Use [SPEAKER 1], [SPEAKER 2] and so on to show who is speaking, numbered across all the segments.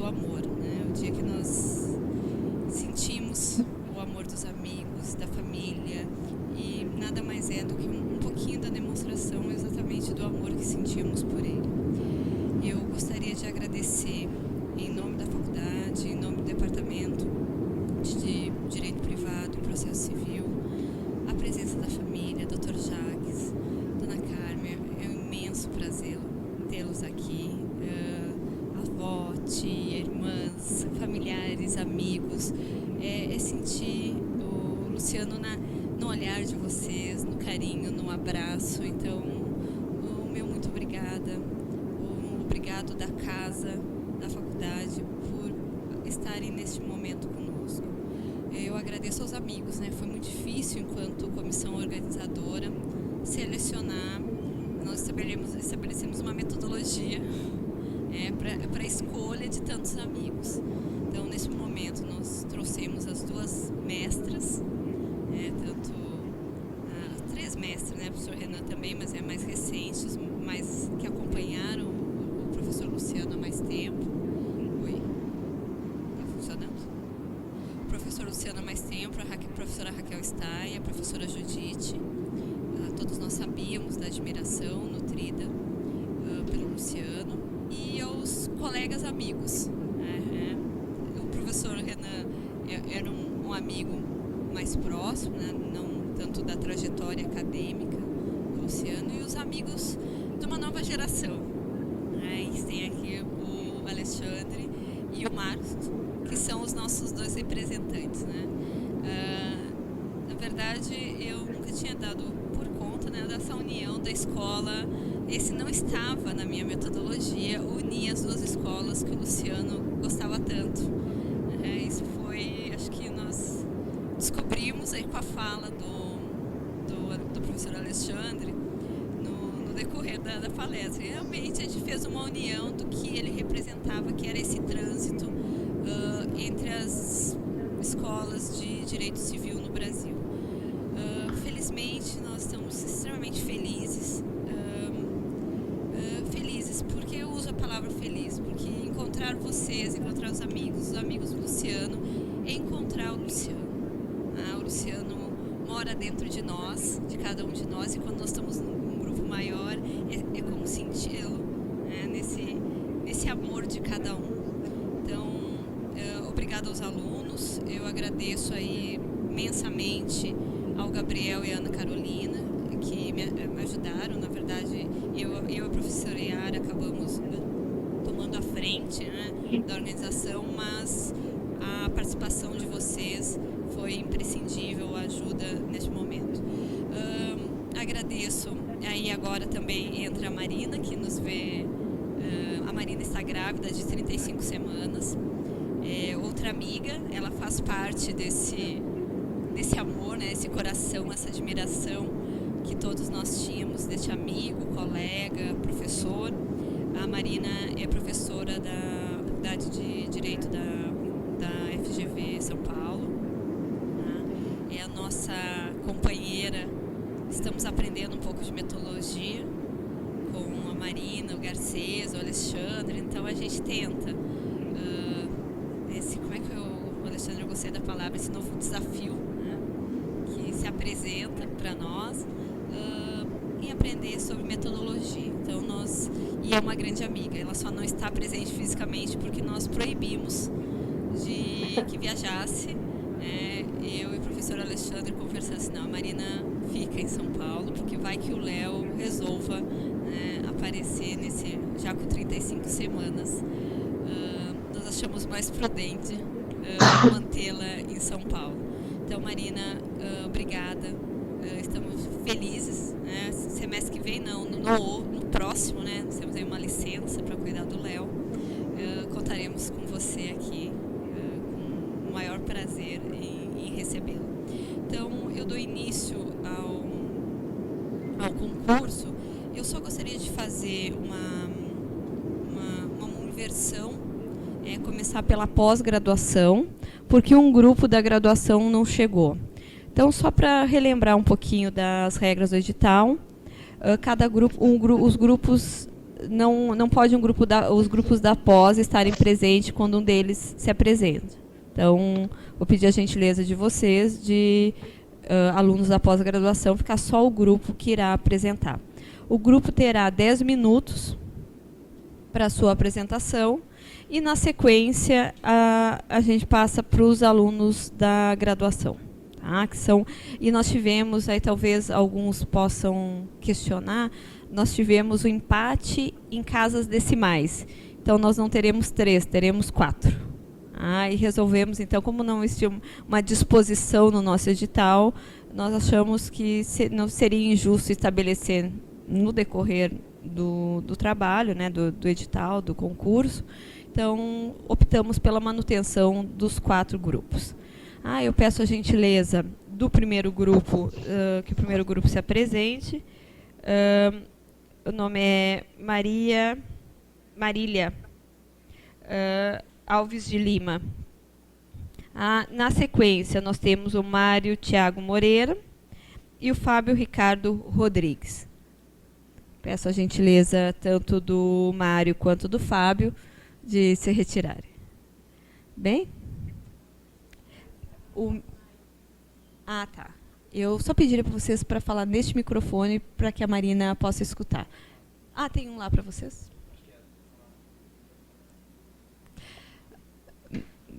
[SPEAKER 1] do amor, né? O dia que nós sentimos o amor dos amigos, da família, e nada mais é do que um pouquinho da demonstração exatamente do amor que sentimos por ele. Eu gostaria de agradecer, em nome da faculdade, em nome do departamento de Direito Privado e Processo Civil, a presença da família, Dr. Jacques, Dona Carmen. É um imenso prazer tê-los aqui, avó, tia, irmãs, familiares, amigos. É sentir o Luciano no olhar de vocês, no carinho, no abraço. Então, o meu muito obrigada, o obrigado da casa, da faculdade, por estarem neste momento conosco. Eu agradeço aos amigos, né? Foi muito difícil, enquanto comissão organizadora, selecionar. Nós estabelecemos uma metodologia para a escolha de tantos amigos. Então, nesse momento, nós trouxemos as duas mestras, três mestras, né? O professor Renan também, mas é mais recentes, mas que acompanharam o professor Luciano há mais tempo. Oi? Está funcionando? O professor Luciano há mais tempo, a professora Raquel Stein, a professora Judite. Todos nós sabíamos da admiração nutrida pelo Luciano, e aos colegas amigos. O professor Renan era um amigo mais próximo, né? Não tanto da trajetória acadêmica do Luciano, e os amigos de uma nova geração. Tem aqui o Alexandre e o Marcos, que são os nossos dois representantes, né? Na verdade, eu nunca tinha dado por conta, né, dessa união da escola. Esse não estava na minha metodologia, unir as duas escolas que o Luciano gostava tanto. Isso foi, acho que nós descobrimos aí com a fala do professor Alexandre no decorrer da palestra. E realmente a gente fez uma união do que ele representava, que era esse trânsito entre as escolas de direito civil no Brasil. Felizmente, nós estamos extremamente felizes. Felizes, porque eu uso a palavra feliz, porque encontrar vocês, encontrar os amigos do Luciano, é encontrar o Luciano. O Luciano mora dentro de nós, de cada um de nós, e quando nós estamos num grupo maior, é como senti-lo, né, nesse amor de cada um. Então, obrigada aos alunos. Eu agradeço aí imensamente ao Gabriel e à Ana Carolina, que me ajudaram. Na verdade, eu e a professora Yara acabamos tomando a frente, né, da organização, mas a participação de vocês foi imprescindível, ajuda neste momento. Agradeço. Aí agora também entra a Marina, que nos vê. A Marina está grávida de 35 semanas. Outra amiga, ela faz parte desse amor, né, esse coração, essa admiração que todos nós tínhamos deste amigo, colega, professor. A Marina é professora da Faculdade de Direito da FGV São Paulo. É a nossa companheira. Estamos aprendendo um pouco de metodologia com a Marina, o Garcês, o Alexandre. Então a gente tenta como é que o Alexandre, eu gostei da palavra, esse novo desafio, né, que se apresenta para nós, em aprender sobre metodologia. Então e é uma grande amiga, ela só não está presente fisicamente porque nós proibimos de que viajasse. Eu e o professor Alexandre conversamos assim: não, a Marina fica em São Paulo, porque vai que o Léo resolva, né, aparecer já com 35 semanas. Nós achamos mais prudente mantê-la em São Paulo. Então, Marina, obrigada. Estamos felizes, né? Semestre que vem não, no próximo, né? Nós temos aí uma licença para cuidar do Léo. Contaremos com você aqui, com o maior prazer em recebê-lo. Então, eu dou início ao concurso. Eu só gostaria de fazer uma inversão, começar pela pós-graduação, porque um grupo da graduação não chegou. Então, só para relembrar um pouquinho das regras do edital, cada grupo, os grupos não pode os grupos da pós estarem presentes quando um deles se apresenta. Então, vou pedir a gentileza de vocês, de alunos da pós-graduação, ficar só o grupo que irá apresentar. O grupo terá 10 minutos para a sua apresentação e, na sequência, a gente passa para os alunos da graduação. Tá? E nós tivemos, aí talvez alguns possam questionar, nós tivemos o empate em casas decimais. Então, nós não teremos 3, teremos 4. E resolvemos, então, como não existia uma disposição no nosso edital, nós achamos que não seria injusto estabelecer no decorrer do trabalho, né, do edital, do concurso. Então, optamos pela manutenção dos 4 grupos. Eu peço a gentileza do primeiro grupo, que o primeiro grupo se apresente. O nome é Marília Alves de Lima. Na sequência, nós temos o Mário Tiago Moreira e o Fábio Ricardo Rodrigues. Peço a gentileza tanto do Mário quanto do Fábio de se retirarem. Bem? Tá. Eu só pediria para vocês para falar neste microfone para que a Marina possa escutar. Tem um lá para vocês?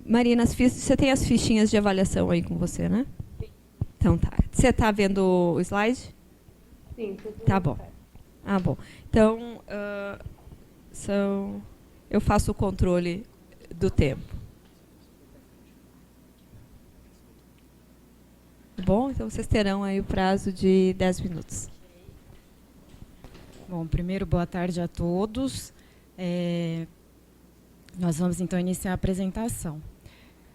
[SPEAKER 1] Marina, você tem as fichinhas de avaliação aí com você, né? Sim. Então tá. Você está vendo o slide?
[SPEAKER 2] Sim.
[SPEAKER 1] Tá bom. Bom. Então, eu faço o controle do tempo. Bom, então vocês terão aí o prazo de 10 minutos.
[SPEAKER 2] Bom, primeiro, boa tarde a todos. Nós vamos, então, iniciar a apresentação.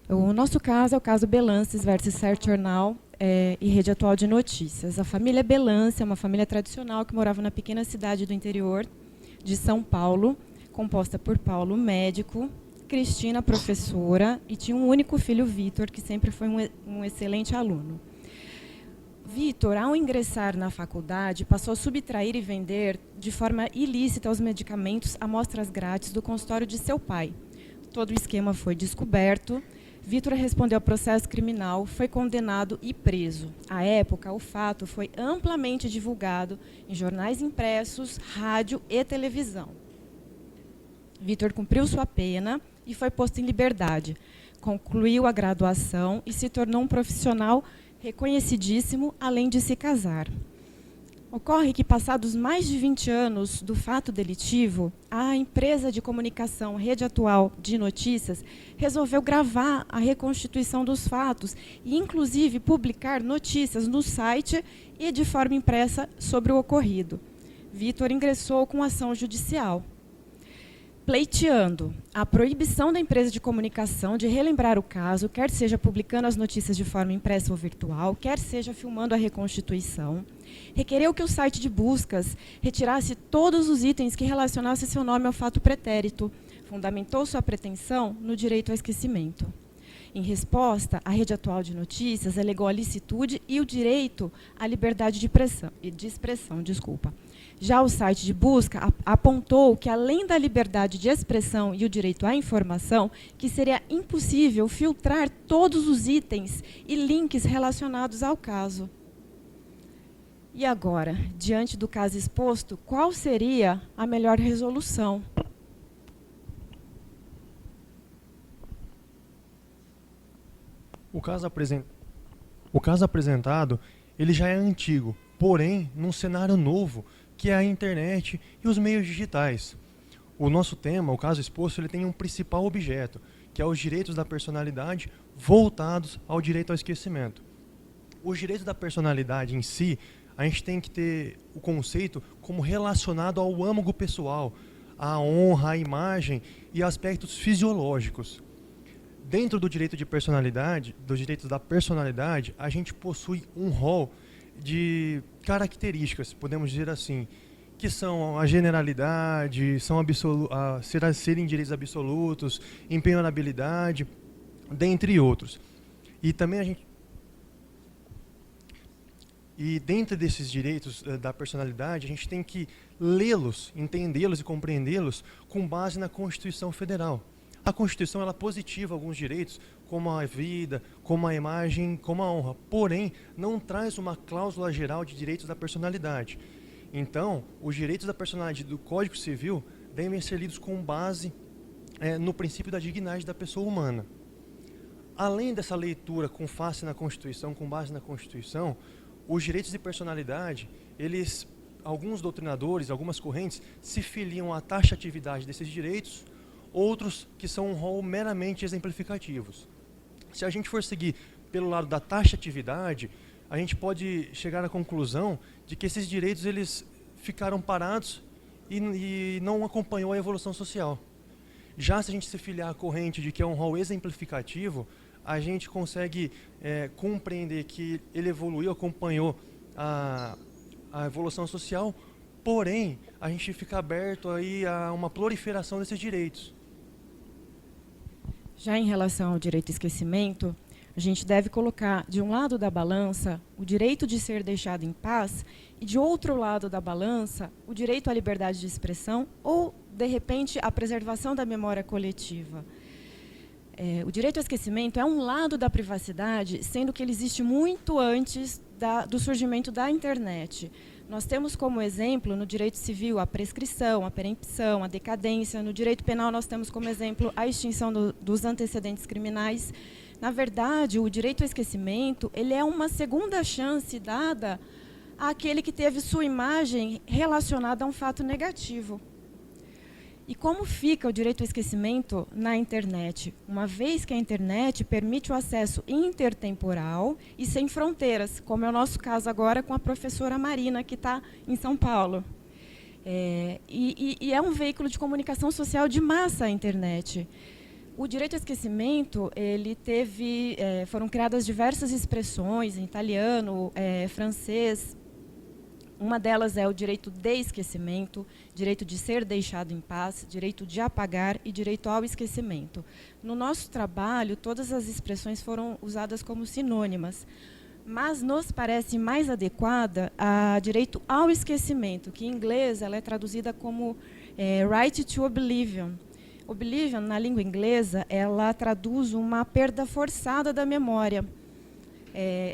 [SPEAKER 2] O nosso caso é o caso Belances versus Search Journal e Rede Atual de Notícias. A família Belance é uma família tradicional que morava na pequena cidade do interior de São Paulo, composta por Paulo, médico, Cristina, professora, e tinha um único filho, Vitor, que sempre foi um excelente aluno. Vitor, ao ingressar na faculdade, passou a subtrair e vender de forma ilícita os medicamentos a amostras grátis do consultório de seu pai. Todo o esquema foi descoberto. Vitor respondeu ao processo criminal, foi condenado e preso. À época, o fato foi amplamente divulgado em jornais impressos, rádio e televisão. Vitor cumpriu sua pena e foi posto em liberdade. Concluiu a graduação e se tornou um profissional reconhecidíssimo, além de se casar. Ocorre que, passados mais de 20 anos do fato delitivo, a empresa de comunicação Rede Atual de Notícias resolveu gravar a reconstituição dos fatos e, inclusive, publicar notícias no site e de forma impressa sobre o ocorrido. Vitor ingressou com ação judicial, pleiteando a proibição da empresa de comunicação de relembrar o caso, quer seja publicando as notícias de forma impressa ou virtual, quer seja filmando a reconstituição. Requereu que o site de buscas retirasse todos os itens que relacionassem seu nome ao fato pretérito. Fundamentou sua pretensão no direito ao esquecimento. Em resposta, a Rede Atual de Notícias alegou a licitude e o direito à liberdade de expressão. Já o site de busca apontou que, além da liberdade de expressão e o direito à informação, que seria impossível filtrar todos os itens e links relacionados ao caso. E agora, diante do caso exposto, qual seria a melhor resolução?
[SPEAKER 3] O caso apresentado, ele já é antigo, porém, num cenário novo, que é a internet e os meios digitais. O nosso tema, o caso exposto, ele tem um principal objeto, que é os direitos da personalidade voltados ao direito ao esquecimento. Os direitos da personalidade em si, a gente tem que ter o conceito como relacionado ao âmago pessoal, à honra, à imagem e aspectos fisiológicos. Dentro do direito de personalidade, dos direitos da personalidade, a gente possui um rol de características, podemos dizer assim, que são a generalidade, serem direitos absolutos, impenhorabilidade, dentre outros. E também E dentro desses direitos da personalidade, a gente tem que lê-los, entendê-los e compreendê-los com base na Constituição Federal. A Constituição ela positiva alguns direitos, como a vida, como a imagem, como a honra. Porém, não traz uma cláusula geral de direitos da personalidade. Então, os direitos da personalidade do Código Civil devem ser lidos com base no princípio da dignidade da pessoa humana. Além dessa leitura com face na Constituição, com base na Constituição, os direitos de personalidade, alguns doutrinadores, algumas correntes, se filiam à taxatividade desses direitos, outros que são um rol meramente exemplificativos. Se a gente for seguir pelo lado da taxatividade, a gente pode chegar à conclusão de que esses direitos eles ficaram parados e não acompanhou a evolução social. Já se a gente se filiar à corrente de que é um rol exemplificativo, a gente consegue compreender que ele evoluiu, acompanhou a evolução social, porém, a gente fica aberto aí a uma proliferação desses direitos.
[SPEAKER 2] Já em relação ao direito ao esquecimento, a gente deve colocar de um lado da balança o direito de ser deixado em paz e de outro lado da balança o direito à liberdade de expressão ou, de repente, a preservação da memória coletiva. O direito ao esquecimento é um lado da privacidade, sendo que ele existe muito antes do surgimento da internet. Nós temos como exemplo, no direito civil, a prescrição, a perempção, a decadência. No direito penal, nós temos como exemplo a extinção dos antecedentes criminais. Na verdade, o direito ao esquecimento ele é uma segunda chance dada àquele que teve sua imagem relacionada a um fato negativo. E como fica o direito ao esquecimento na internet? Uma vez que a internet permite o acesso intertemporal e sem fronteiras, como é o nosso caso agora com a professora Marina, que está em São Paulo. E é um veículo de comunicação social de massa a internet. O direito ao esquecimento, foram criadas diversas expressões em italiano, francês. Uma delas é o direito de esquecimento, direito de ser deixado em paz, direito de apagar e direito ao esquecimento. No nosso trabalho, todas as expressões foram usadas como sinônimas, mas nos parece mais adequada a direito ao esquecimento, que em inglês ela é traduzida como right to oblivion. Oblivion, na língua inglesa, ela traduz uma perda forçada da memória.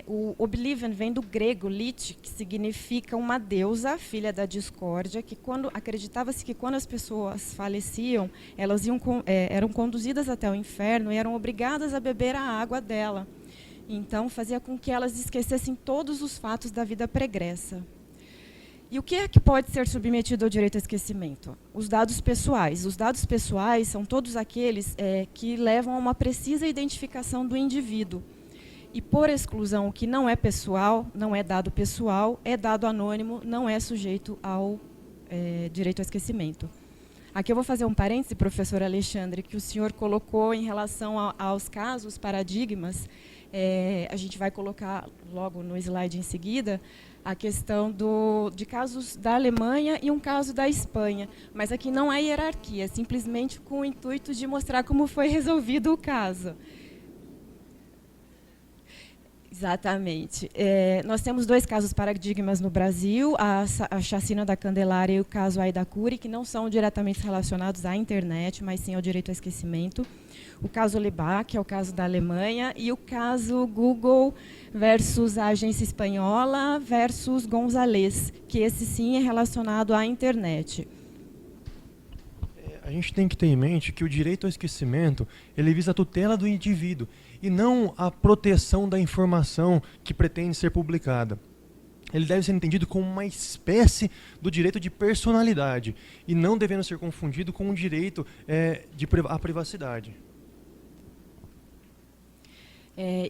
[SPEAKER 2] O Oblivion vem do grego lit, que significa uma deusa, filha da discórdia, que acreditava-se que quando as pessoas faleciam, elas eram conduzidas até o inferno e eram obrigadas a beber a água dela. Então, fazia com que elas esquecessem todos os fatos da vida pregressa. E o que é que pode ser submetido ao direito ao esquecimento? Os dados pessoais. Os dados pessoais são todos aqueles que levam a uma precisa identificação do indivíduo. E, por exclusão, o que não é pessoal, não é dado pessoal, é dado anônimo, não é sujeito ao direito ao esquecimento. Aqui eu vou fazer um parêntese, professor Alexandre, que o senhor colocou em relação aos casos, paradigmas. A gente vai colocar logo no slide em seguida a questão de casos da Alemanha e um caso da Espanha. Mas aqui não há hierarquia, simplesmente com o intuito de mostrar como foi resolvido o caso. Exatamente. Nós temos dois casos paradigmas no Brasil, a chacina da Candelária e o caso Aida Curi, que não são diretamente relacionados à internet, mas sim ao direito ao esquecimento. O caso Lebach, que é o caso da Alemanha, e o caso Google versus a agência espanhola versus Gonzalez, que esse sim é relacionado à internet.
[SPEAKER 3] A gente tem que ter em mente que o direito ao esquecimento ele visa a tutela do indivíduo e não a proteção da informação que pretende ser publicada. Ele deve ser entendido como uma espécie do direito de personalidade e não devendo ser confundido com o direito à privacidade.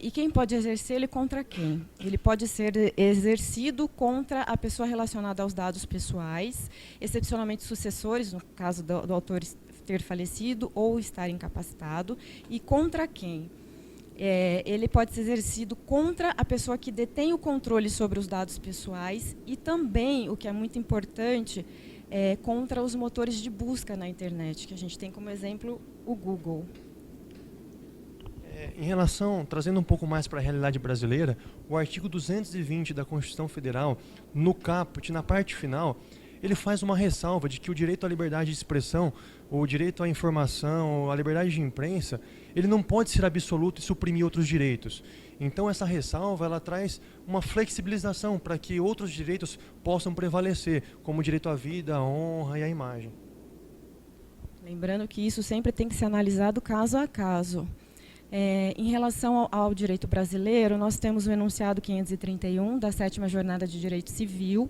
[SPEAKER 2] E quem pode exercer ele contra quem? Ele pode ser exercido contra a pessoa relacionada aos dados pessoais, excepcionalmente sucessores, no caso do autor ter falecido ou estar incapacitado. E contra quem? Ele pode ser exercido contra a pessoa que detém o controle sobre os dados pessoais e também, o que é muito importante, contra os motores de busca na internet, que a gente tem como exemplo o Google.
[SPEAKER 3] Em relação, trazendo um pouco mais para a realidade brasileira, o artigo 220 da Constituição Federal, no caput, na parte final, ele faz uma ressalva de que o direito à liberdade de expressão, o direito à informação, a liberdade de imprensa, ele não pode ser absoluto e suprimir outros direitos. Então essa ressalva, ela traz uma flexibilização para que outros direitos possam prevalecer, como o direito à vida, à honra e à imagem.
[SPEAKER 2] Lembrando que isso sempre tem que ser analisado caso a caso. Em relação ao direito brasileiro, nós temos o enunciado 531 da 7ª Jornada de Direito Civil,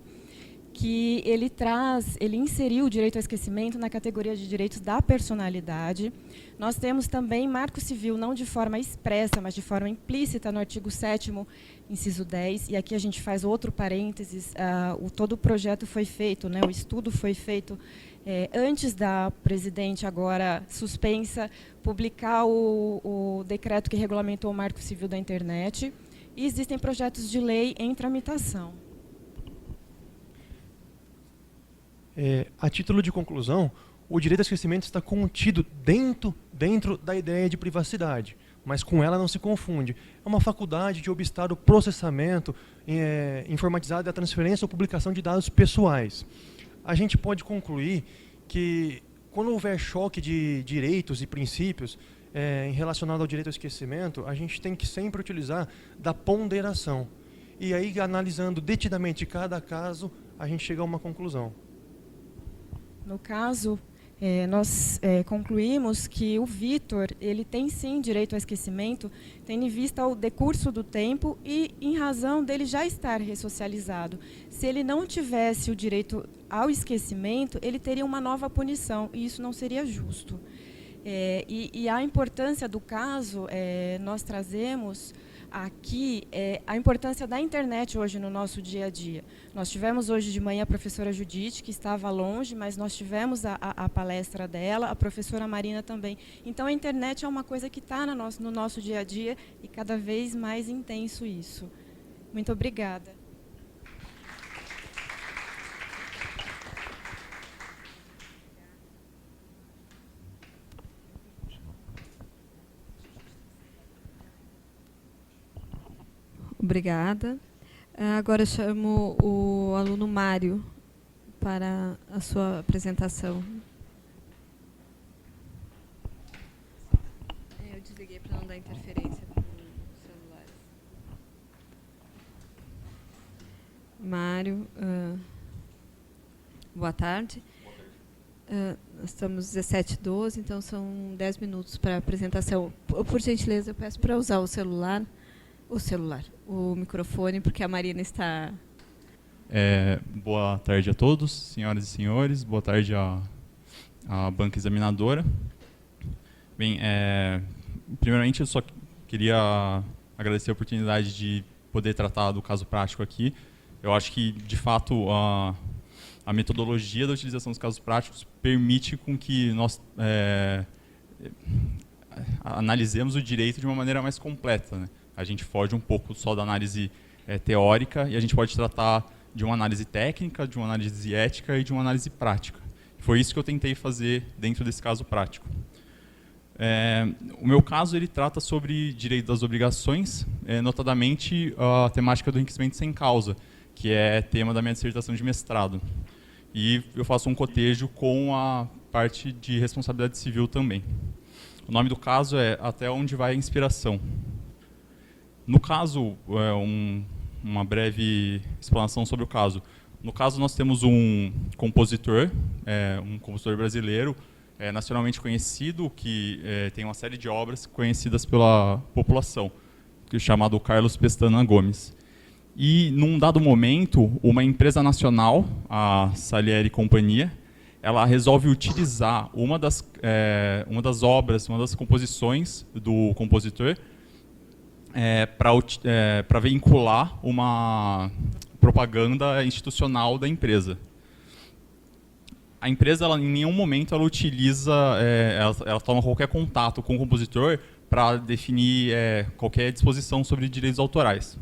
[SPEAKER 2] que ele inseriu o direito ao esquecimento na categoria de direitos da personalidade. Nós temos também marco civil, não de forma expressa, mas de forma implícita, no artigo 7º, inciso 10, e aqui a gente faz outro parênteses, todo o projeto foi feito, né, o estudo foi feito antes da presidente, agora suspensa, publicar o decreto que regulamentou o marco civil da internet, e existem projetos de lei em tramitação.
[SPEAKER 3] A título de conclusão, o direito ao esquecimento está contido dentro da ideia de privacidade, mas com ela não se confunde. É uma faculdade de obstar o processamento informatizado e a transferência ou publicação de dados pessoais. A gente pode concluir que, quando houver choque de direitos e princípios relacionado ao direito ao esquecimento, a gente tem que sempre utilizar da ponderação. E aí, analisando detidamente cada caso, a gente chega a uma conclusão.
[SPEAKER 2] No caso, nós concluímos que o Vitor, ele tem sim direito ao esquecimento, tendo em vista o decurso do tempo e em razão dele já estar ressocializado. Se ele não tivesse o direito ao esquecimento, ele teria uma nova punição, e isso não seria justo. E a importância do caso, nós trazemos aqui a importância da internet hoje no nosso dia a dia. Nós tivemos hoje de manhã a professora Judite, que estava longe, mas nós tivemos a palestra dela, a professora Marina também. Então a internet é uma coisa que está no nosso dia a dia e cada vez mais intenso isso. Muito obrigada.
[SPEAKER 4] Obrigada. Agora eu chamo o aluno Mário para a sua apresentação. Eu desliguei para não dar interferência com os celulares. Mário, boa tarde. Nós estamos 17h12, então são 10 minutos para a apresentação. Por gentileza, eu peço para usar o microfone, porque a Marina está...
[SPEAKER 5] Boa tarde a todos, senhoras e senhores, boa tarde à banca examinadora. Bem, primeiramente eu só queria agradecer a oportunidade de poder tratar do caso prático aqui. Eu acho que, de fato, a metodologia da utilização dos casos práticos permite com que nós analisemos o direito de uma maneira mais completa, né? A gente foge um pouco só da análise teórica e a gente pode tratar de uma análise técnica, de uma análise ética e de uma análise prática. Foi isso que eu tentei fazer dentro desse caso prático. O meu caso ele trata sobre direito das obrigações, notadamente a temática do enriquecimento sem causa, que é tema da minha dissertação de mestrado. E eu faço um cotejo com a parte de responsabilidade civil também. O nome do caso é Até Onde Vai a Inspiração. No caso, uma breve explanação sobre o caso. No caso, nós temos um compositor brasileiro, nacionalmente conhecido, que tem uma série de obras conhecidas pela população, chamado Carlos Pestana Gomes. E, num dado momento, uma empresa nacional, a Salieri Companhia, ela resolve utilizar uma das obras, uma das composições do compositor, para vincular uma propaganda institucional da empresa. A empresa, em nenhum momento, ela utiliza, ela toma qualquer contato com o compositor para definir qualquer disposição sobre direitos autorais.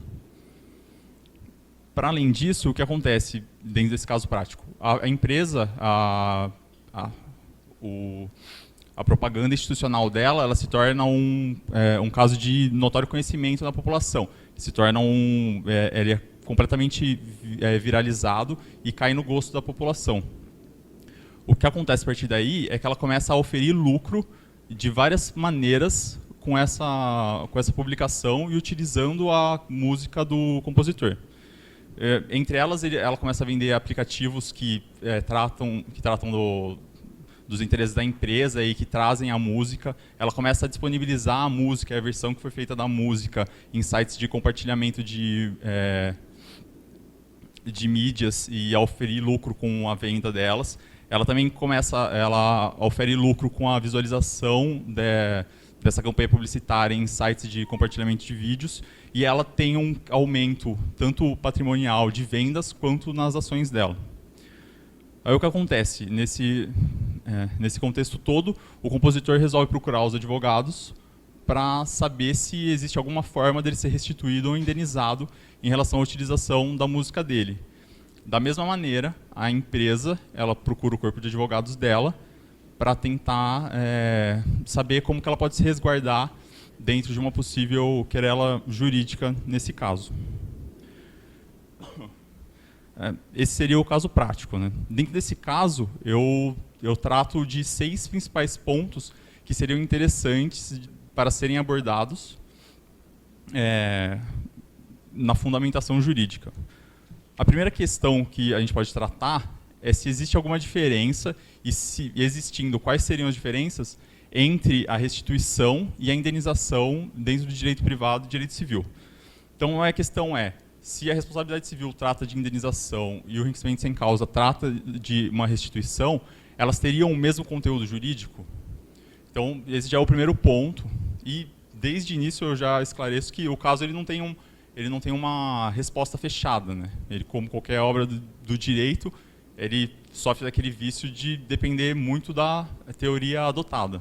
[SPEAKER 5] Para além disso, o que acontece dentro desse caso prático? A empresa, a propaganda institucional dela, ela se torna um caso de notório conhecimento da população. Se torna ele é completamente viralizado e cai no gosto da população. O que acontece a partir daí é que ela começa a oferir lucro de várias maneiras com essa publicação e utilizando a música do compositor. Entre elas, ela começa a vender aplicativos que tratam dos interesses da empresa e que trazem a música. Ela começa a disponibilizar a música, a versão que foi feita da música, em sites de compartilhamento de mídias e a oferir lucro com a venda delas. Ela também ela ofere lucro com a visualização dessa campanha publicitária em sites de compartilhamento de vídeos, e ela tem um aumento tanto patrimonial de vendas quanto nas ações dela. Aí o que acontece? Nesse contexto todo, o compositor resolve procurar os advogados para saber se existe alguma forma dele ser restituído ou indenizado em relação à utilização da música dele. Da mesma maneira, a empresa ela procura o corpo de advogados dela para tentar saber como que ela pode se resguardar dentro de uma possível querela jurídica nesse caso. Esse seria o caso prático, né? Dentro desse caso, eu trato de 6 principais pontos que seriam interessantes para serem abordados na fundamentação jurídica. A primeira questão que a gente pode tratar é se existe alguma diferença e, se existindo, quais seriam as diferenças entre a restituição e a indenização dentro do direito privado e direito civil. Então, a questão é, se a responsabilidade civil trata de indenização e o enriquecimento sem causa trata de uma restituição, elas teriam o mesmo conteúdo jurídico? Então, esse já é o primeiro ponto. E, desde o início, eu já esclareço que o caso ele não tem uma resposta fechada, né? Ele, como qualquer obra do direito, ele sofre daquele vício de depender muito da teoria adotada.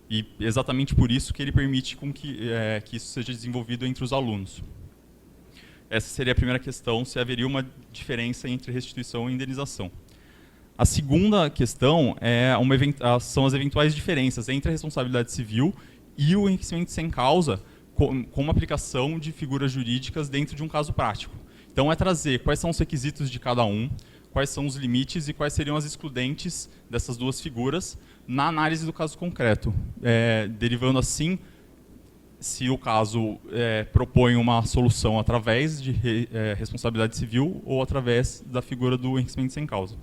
[SPEAKER 5] E exatamente por isso que ele permite que isso seja desenvolvido entre os alunos. Essa seria a primeira questão, se haveria uma diferença entre restituição e indenização. A segunda questão são as eventuais diferenças entre a responsabilidade civil e o enriquecimento sem causa, como aplicação de figuras jurídicas dentro de um caso prático. Então, é trazer quais são os requisitos de cada um, quais são os limites e quais seriam as excludentes dessas duas figuras na análise do caso concreto, derivando assim se o caso propõe uma solução através de responsabilidade civil ou através da figura do enriquecimento sem causa.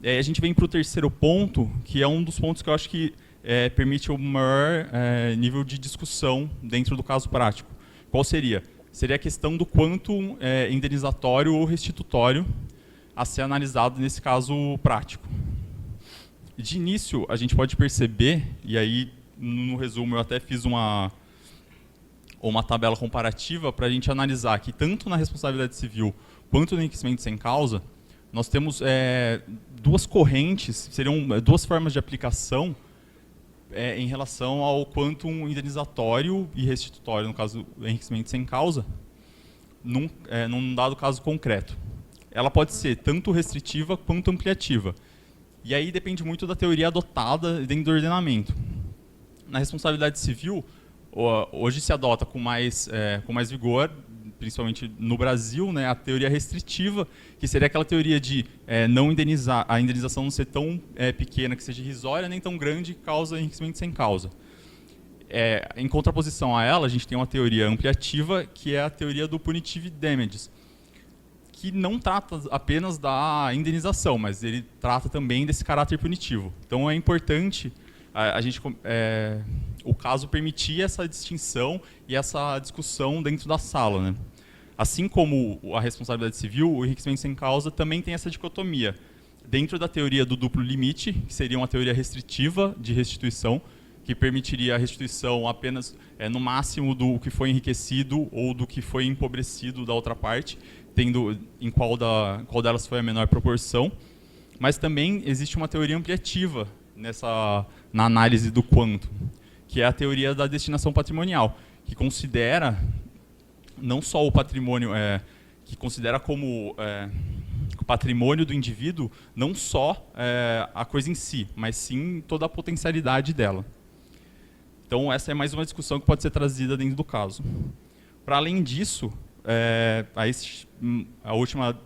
[SPEAKER 5] A gente vem para o terceiro ponto, que é um dos pontos que eu acho que permite o maior nível de discussão dentro do caso prático. Qual seria? Seria a questão do quanto indenizatório ou restitutório a ser analisado nesse caso prático. De início, a gente pode perceber, e aí, no resumo, eu até fiz uma tabela comparativa para a gente analisar que tanto na responsabilidade civil quanto no enriquecimento sem causa, nós temos duas correntes, seriam duas formas de aplicação em relação ao quantum indenizatório e restitutório, no caso do enriquecimento sem causa, num dado caso concreto. Ela pode ser tanto restritiva quanto ampliativa. E aí depende muito da teoria adotada dentro do ordenamento. Na responsabilidade civil, hoje se adota com mais vigor, principalmente no Brasil, né, a teoria restritiva, que seria aquela teoria de não indenizar, a indenização não ser tão pequena que seja irrisória, nem tão grande que causa enriquecimento sem causa. Em contraposição a ela, a gente tem uma teoria ampliativa, que é a teoria do punitive damages, que não trata apenas da indenização, mas ele trata também desse caráter punitivo. Então é importante o caso permitir essa distinção e essa discussão dentro da sala, né? Assim como a responsabilidade civil, o enriquecimento sem causa também tem essa dicotomia. Dentro da teoria do duplo limite, que seria uma teoria restritiva de restituição, que permitiria a restituição apenas no máximo do que foi enriquecido ou do que foi empobrecido da outra parte, tendo em qual delas foi a menor proporção. Mas também existe uma teoria ampliativa na análise do quantum, que é a teoria da destinação patrimonial, que considera não só o patrimônio, que considera como patrimônio do indivíduo, não só a coisa em si, mas sim toda a potencialidade dela. Então, essa é mais uma discussão que pode ser trazida dentro do caso. Para além disso, a última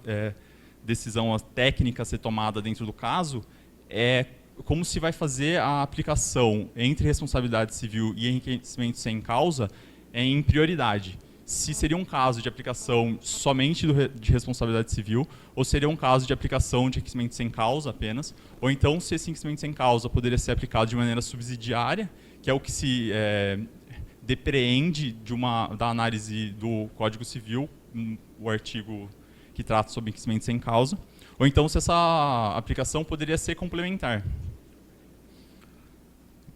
[SPEAKER 5] decisão técnica a ser tomada dentro do caso é como se vai fazer a aplicação entre responsabilidade civil e enriquecimento sem causa em prioridade. Se seria um caso de aplicação somente de responsabilidade civil, ou seria um caso de aplicação de enriquecimento sem causa apenas, ou então se esse enriquecimento sem causa poderia ser aplicado de maneira subsidiária, que é o que se depreende da análise do Código Civil, o artigo que trata sobre enriquecimento sem causa, ou então se essa aplicação poderia ser complementar.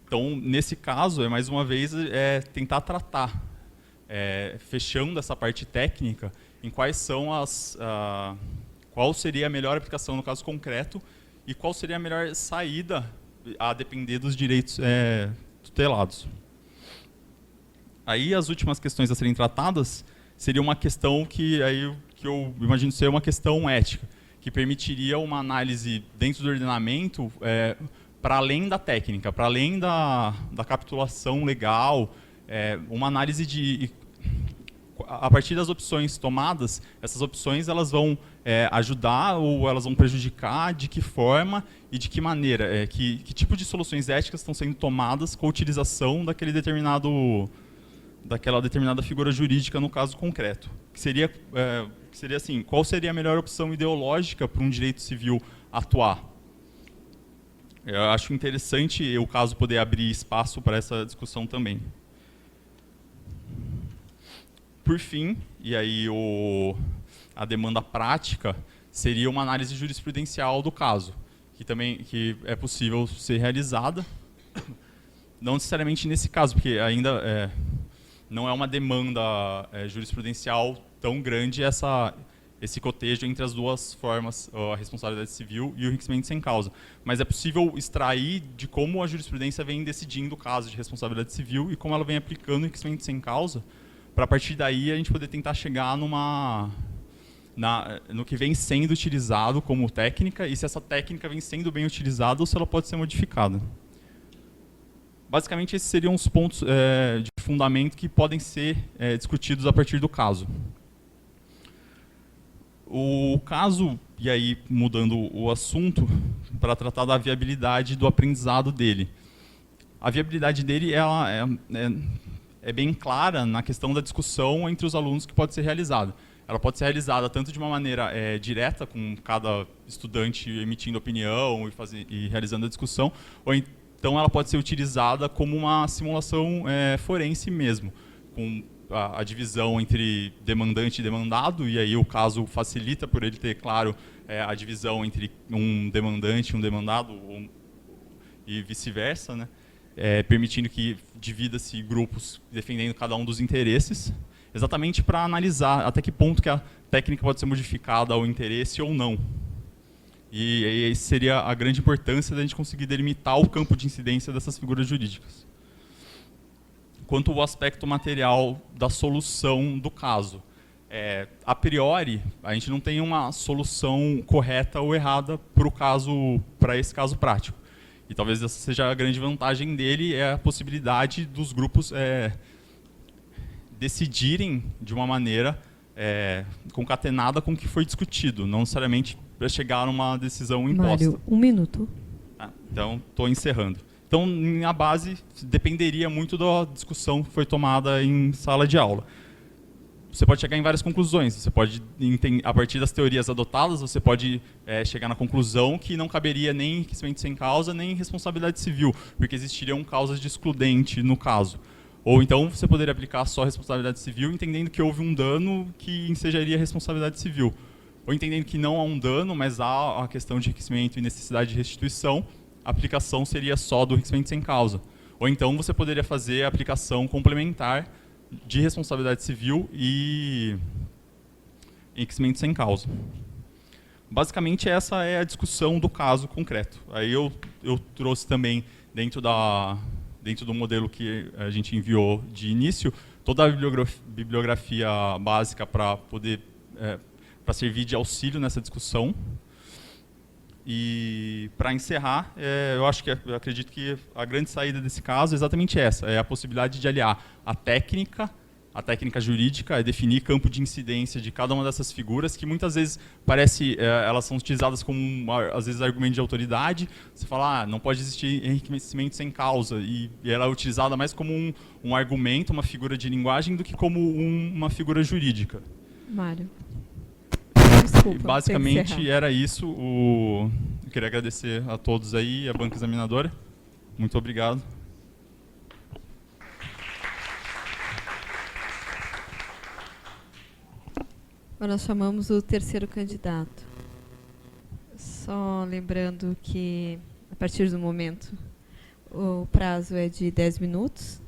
[SPEAKER 5] Então, nesse caso, mais uma vez, tentar tratar, fechando essa parte técnica, em qual seria a melhor aplicação no caso concreto e qual seria a melhor saída a depender dos direitos tutelados. Aí as últimas questões a serem tratadas seria uma questão que eu imagino ser uma questão ética, que permitiria uma análise dentro do ordenamento para além da técnica, para além da capitulação legal, uma análise a partir das opções tomadas, essas opções elas vão ajudar ou elas vão prejudicar, de que forma e de que maneira, que tipo de soluções éticas estão sendo tomadas com a utilização daquela determinada figura jurídica no caso concreto. Que seria assim, qual seria a melhor opção ideológica para um direito civil atuar? Eu acho interessante o caso poder abrir espaço para essa discussão também. Por fim, e aí a demanda prática seria uma análise jurisprudencial do caso, que é possível ser realizada, não necessariamente nesse caso, porque ainda não é uma demanda jurisprudencial tão grande esse cotejo entre as duas formas, a responsabilidade civil e o enriquecimento sem causa. Mas é possível extrair de como a jurisprudência vem decidindo o caso de responsabilidade civil e como ela vem aplicando o enriquecimento sem causa, para a partir daí a gente poder tentar chegar no que vem sendo utilizado como técnica e se essa técnica vem sendo bem utilizada ou se ela pode ser modificada. Basicamente, esses seriam os pontos de fundamento que podem ser discutidos a partir do caso. O caso, e aí mudando o assunto, para tratar da viabilidade do aprendizado dele. A viabilidade dele é bem clara na questão da discussão entre os alunos que pode ser realizada. Ela pode ser realizada tanto de uma maneira direta, com cada estudante emitindo opinião e realizando a discussão, ou então ela pode ser utilizada como uma simulação forense mesmo, com a divisão entre demandante e demandado, e aí o caso facilita por ele ter, claro, a divisão entre um demandante e um demandado, e vice-versa, né? Permitindo que divida-se grupos defendendo cada um dos interesses, exatamente para analisar até que ponto que a técnica pode ser modificada ao interesse ou não. E essa seria a grande importância da gente conseguir delimitar o campo de incidência dessas figuras jurídicas. Quanto ao aspecto material da solução do caso, a priori, a gente não tem uma solução correta ou errada para esse caso prático. E talvez essa seja a grande vantagem dele, a possibilidade dos grupos decidirem de uma maneira concatenada com o que foi discutido, não necessariamente para chegar a uma decisão imposta.
[SPEAKER 4] Mário, 1 minuto.
[SPEAKER 5] Então, estou encerrando. Então, a base dependeria muito da discussão que foi tomada em sala de aula. Você pode chegar em várias conclusões. Você pode, a partir das teorias adotadas, você pode chegar na conclusão que não caberia nem enriquecimento sem causa, nem responsabilidade civil, porque existiriam causas de excludente no caso. Ou então você poderia aplicar só responsabilidade civil, entendendo que houve um dano que ensejaria responsabilidade civil. Ou entendendo que não há um dano, mas há a questão de enriquecimento e necessidade de restituição, a aplicação seria só do enriquecimento sem causa. Ou então você poderia fazer a aplicação complementar de responsabilidade civil e enriquecimento sem causa. Basicamente, essa é a discussão do caso concreto. Aí eu trouxe também, dentro do modelo que a gente enviou de início, toda a bibliografia básica para poder para servir de auxílio nessa discussão. E, para encerrar, eu acredito que a grande saída desse caso é exatamente essa, é a possibilidade de aliar a técnica jurídica, é definir campo de incidência de cada uma dessas figuras, que muitas vezes elas são utilizadas como, às vezes, argumento de autoridade. Você fala, não pode existir enriquecimento sem causa, e ela é utilizada mais como um argumento, uma figura de linguagem, do que como uma figura jurídica.
[SPEAKER 4] Mário.
[SPEAKER 5] E basicamente era isso. Eu queria agradecer a todos aí, a banca examinadora. Muito obrigado.
[SPEAKER 4] Agora nós chamamos o terceiro candidato. Só lembrando que, a partir do momento, o prazo é de 10 minutos.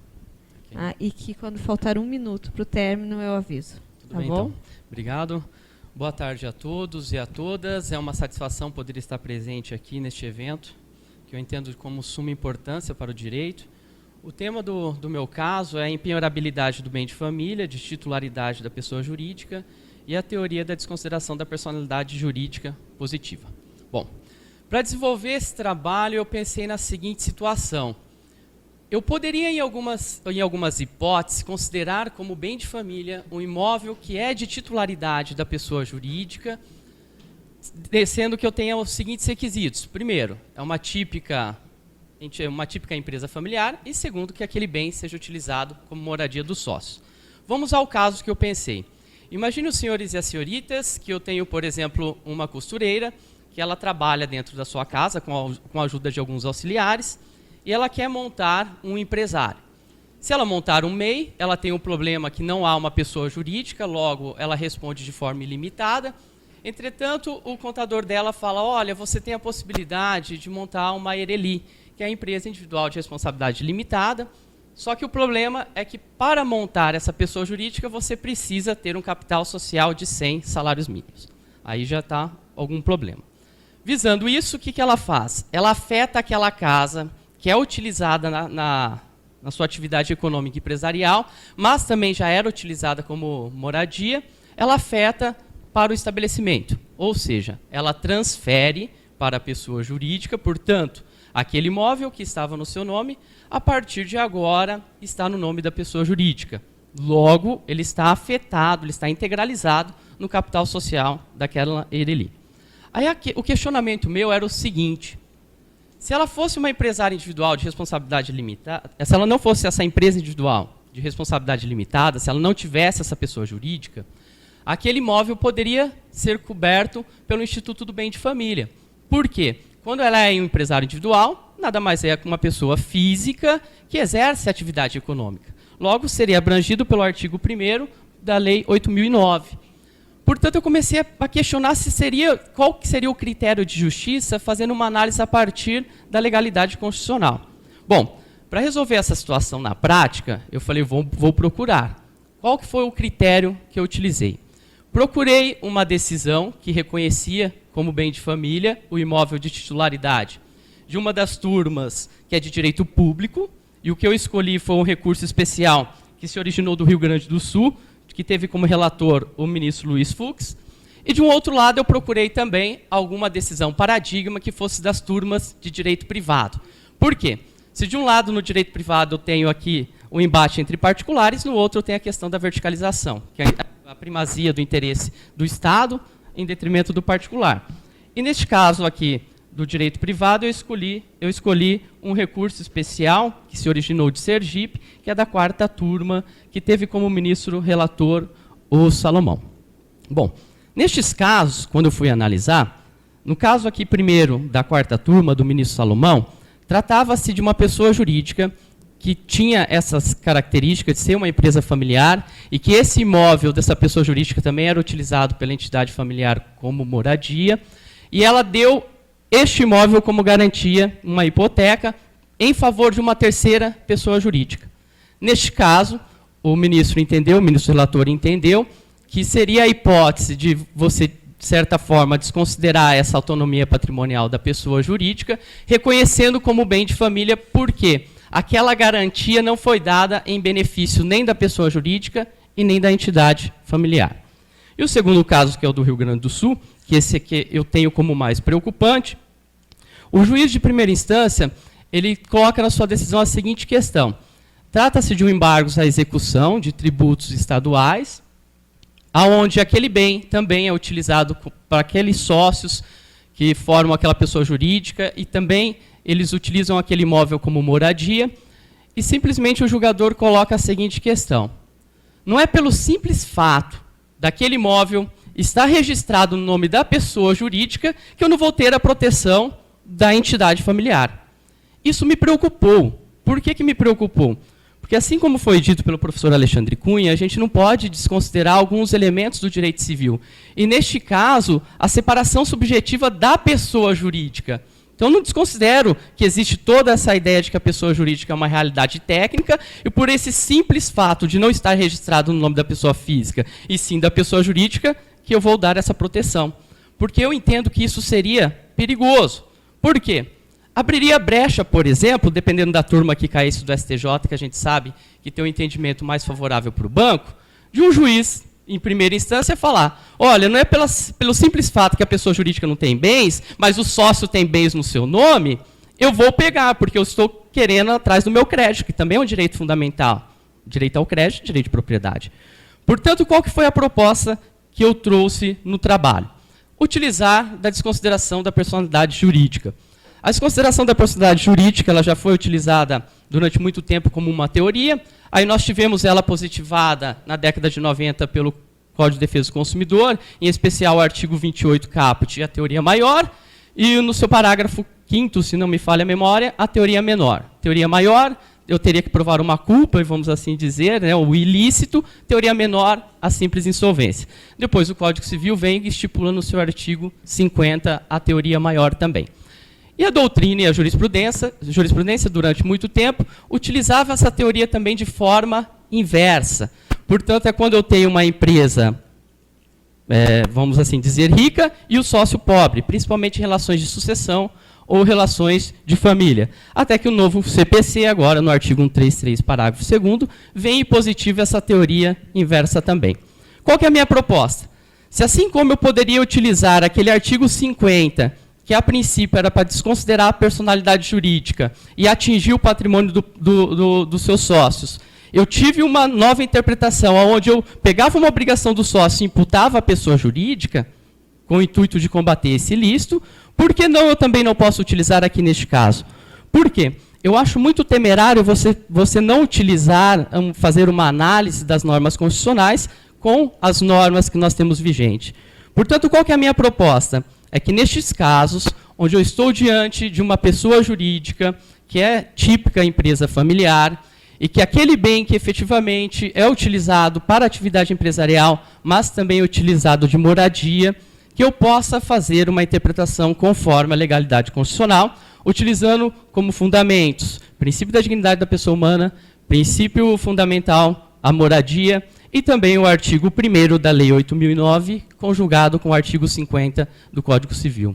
[SPEAKER 4] Okay. E que quando faltar 1 minuto para o término, eu aviso.
[SPEAKER 6] Tudo bem, então. Obrigado. Boa tarde a todos e a todas. É uma satisfação poder estar presente aqui neste evento, que eu entendo como suma importância para o direito. O tema do meu caso é a impenhorabilidade do bem de família, de titularidade da pessoa jurídica e a teoria da desconsideração da personalidade jurídica positiva. Bom, para desenvolver esse trabalho, eu pensei na seguinte situação. Eu poderia, em algumas hipóteses, considerar como bem de família um imóvel que é de titularidade da pessoa jurídica, sendo que eu tenha os seguintes requisitos. Primeiro, é uma típica empresa familiar, e segundo, que aquele bem seja utilizado como moradia dos sócios. Vamos ao caso que eu pensei. Imagine os senhores e as senhoritas que eu tenho, por exemplo, uma costureira, que ela trabalha dentro da sua casa com a ajuda de alguns auxiliares, e ela quer montar um empresário. Se ela montar um MEI, ela tem um problema que não há uma pessoa jurídica, logo ela responde de forma ilimitada. Entretanto, o contador dela fala, olha, você tem a possibilidade de montar uma ERELI, que é a empresa individual de responsabilidade limitada, só que o problema é que para montar essa pessoa jurídica, você precisa ter um capital social de 100 salários mínimos. Aí já está algum problema. Visando isso, o que ela faz? Ela afeta aquela casa que é utilizada na sua atividade econômica e empresarial, mas também já era utilizada como moradia, ela afeta para o estabelecimento. Ou seja, ela transfere para a pessoa jurídica, portanto, aquele imóvel que estava no seu nome, a partir de agora está no nome da pessoa jurídica. Logo, ele está afetado, ele está integralizado no capital social daquela ERELI. Aí o questionamento meu era o seguinte: se ela fosse uma empresária individual de responsabilidade limitada, se ela não fosse essa empresa individual de responsabilidade limitada, se ela não tivesse essa pessoa jurídica, aquele imóvel poderia ser coberto pelo Instituto do Bem de Família. Por quê? Quando ela é um empresário individual, nada mais é que uma pessoa física que exerce atividade econômica. Logo, seria abrangido pelo artigo 1º da Lei 8.009. Portanto, eu comecei a questionar qual que seria o critério de justiça, fazendo uma análise a partir da legalidade constitucional. Bom, para resolver essa situação na prática, eu falei, vou procurar. Qual que foi o critério que eu utilizei? Procurei uma decisão que reconhecia como bem de família o imóvel de titularidade de uma das turmas que é de direito público, e o que eu escolhi foi um recurso especial que se originou do Rio Grande do Sul, que teve como relator o ministro Luiz Fux, e de um outro lado eu procurei também alguma decisão paradigma que fosse das turmas de direito privado. Por quê? Se de um lado no direito privado eu tenho aqui o embate entre particulares, no outro eu tenho a questão da verticalização, que é a primazia do interesse do Estado em detrimento do particular. E neste caso aqui do direito privado, eu escolhi um recurso especial que se originou de Sergipe, que é da 4ª turma, que teve como ministro relator o Salomão. Bom, nestes casos, quando eu fui analisar, no caso aqui primeiro da 4ª turma, do ministro Salomão, tratava-se de uma pessoa jurídica que tinha essas características de ser uma empresa familiar e que esse imóvel dessa pessoa jurídica também era utilizado pela entidade familiar como moradia, e ela deu este imóvel como garantia, uma hipoteca, em favor de uma terceira pessoa jurídica. Neste caso, o ministro relator entendeu que seria a hipótese de você, de certa forma, desconsiderar essa autonomia patrimonial da pessoa jurídica, reconhecendo como bem de família, porque aquela garantia não foi dada em benefício nem da pessoa jurídica e nem da entidade familiar. E o segundo caso, que é o do Rio Grande do Sul, que esse aqui eu tenho como mais preocupante, o juiz de primeira instância, ele coloca na sua decisão a seguinte questão: trata-se de um embargo à execução de tributos estaduais, aonde aquele bem também é utilizado para aqueles sócios que formam aquela pessoa jurídica e também eles utilizam aquele imóvel como moradia, e simplesmente o julgador coloca a seguinte questão: não é pelo simples fato daquele imóvel estar registrado no nome da pessoa jurídica que eu não vou ter a proteção da entidade familiar. Isso me preocupou. Por que me preocupou? Porque, assim como foi dito pelo professor Alexandre Cunha, a gente não pode desconsiderar alguns elementos do direito civil. E, neste caso, a separação subjetiva da pessoa jurídica. Então, não desconsidero que existe toda essa ideia de que a pessoa jurídica é uma realidade técnica, e por esse simples fato de não estar registrado no nome da pessoa física, e sim da pessoa jurídica, que eu vou dar essa proteção. Porque eu entendo que isso seria perigoso. Por quê? Abriria brecha, por exemplo, dependendo da turma que caísse do STJ, que a gente sabe que tem um entendimento mais favorável para o banco, de um juiz, em primeira instância, falar: olha, não é pelo simples fato que a pessoa jurídica não tem bens, mas o sócio tem bens no seu nome, eu vou pegar, porque eu estou querendo atrás do meu crédito, que também é um direito fundamental. Direito ao crédito, direito de propriedade. Portanto, qual que foi a proposta que eu trouxe no trabalho? Utilizar da desconsideração da personalidade jurídica. A desconsideração da personalidade jurídica ela já foi utilizada durante muito tempo como uma teoria. Aí nós tivemos ela positivada na década de 90 pelo Código de Defesa do Consumidor, em especial o artigo 28 caput, a teoria maior, e no seu parágrafo 5º, se não me falha a memória, a teoria menor. Teoria maior, eu teria que provar uma culpa, vamos assim dizer, né, o ilícito. Teoria menor, a simples insolvência. Depois o Código Civil vem estipulando no seu artigo 50 a teoria maior também. E a doutrina e a jurisprudência durante muito tempo, utilizava essa teoria também de forma inversa. Portanto, é quando eu tenho uma empresa, vamos assim dizer, rica, e o sócio pobre, principalmente em relações de sucessão ou relações de família. Até que o novo CPC, agora no artigo 133, parágrafo 2º, vem e positiva essa teoria inversa também. Qual que é a minha proposta? Se assim como eu poderia utilizar aquele artigo 50, que a princípio era para desconsiderar a personalidade jurídica e atingir o patrimônio dos seus sócios, eu tive uma nova interpretação, onde eu pegava uma obrigação do sócio e imputava a pessoa jurídica, com o intuito de combater esse ilícito. Por que não eu também não posso utilizar aqui neste caso? Por quê? Eu acho muito temerário você não utilizar, fazer uma análise das normas constitucionais com as normas que nós temos vigente. Portanto, qual que é a minha proposta? É que nestes casos, onde eu estou diante de uma pessoa jurídica, que é típica empresa familiar, e que aquele bem que efetivamente é utilizado para atividade empresarial, mas também é utilizado de moradia, que eu possa fazer uma interpretação conforme a legalidade constitucional, utilizando como fundamentos o princípio da dignidade da pessoa humana, princípio fundamental a moradia, e também o artigo 1º da Lei 8.009, conjugado com o artigo 50 do Código Civil.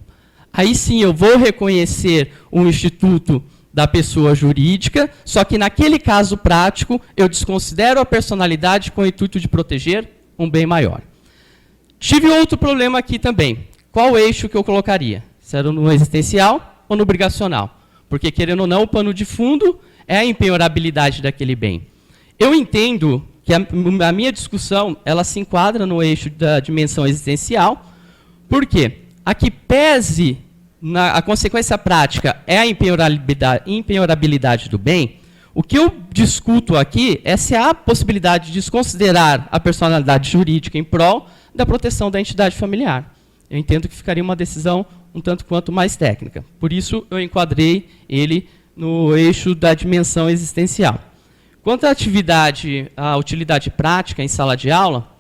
[SPEAKER 6] Aí sim eu vou reconhecer o instituto da pessoa jurídica, só que naquele caso prático eu desconsidero a personalidade com o intuito de proteger um bem maior. Tive outro problema aqui também. Qual eixo que eu colocaria? Se era no existencial ou no obrigacional? Porque, querendo ou não, o pano de fundo é a impenhorabilidade daquele bem. Eu entendo que a minha discussão ela se enquadra no eixo da dimensão existencial. Por quê? A que pese a consequência prática é a impenhorabilidade do bem, o que eu discuto aqui é se há a possibilidade de desconsiderar a personalidade jurídica em prol da proteção da entidade familiar. Eu entendo que ficaria uma decisão um tanto quanto mais técnica. Por isso, eu enquadrei ele no eixo da dimensão existencial. Quanto à utilidade prática em sala de aula,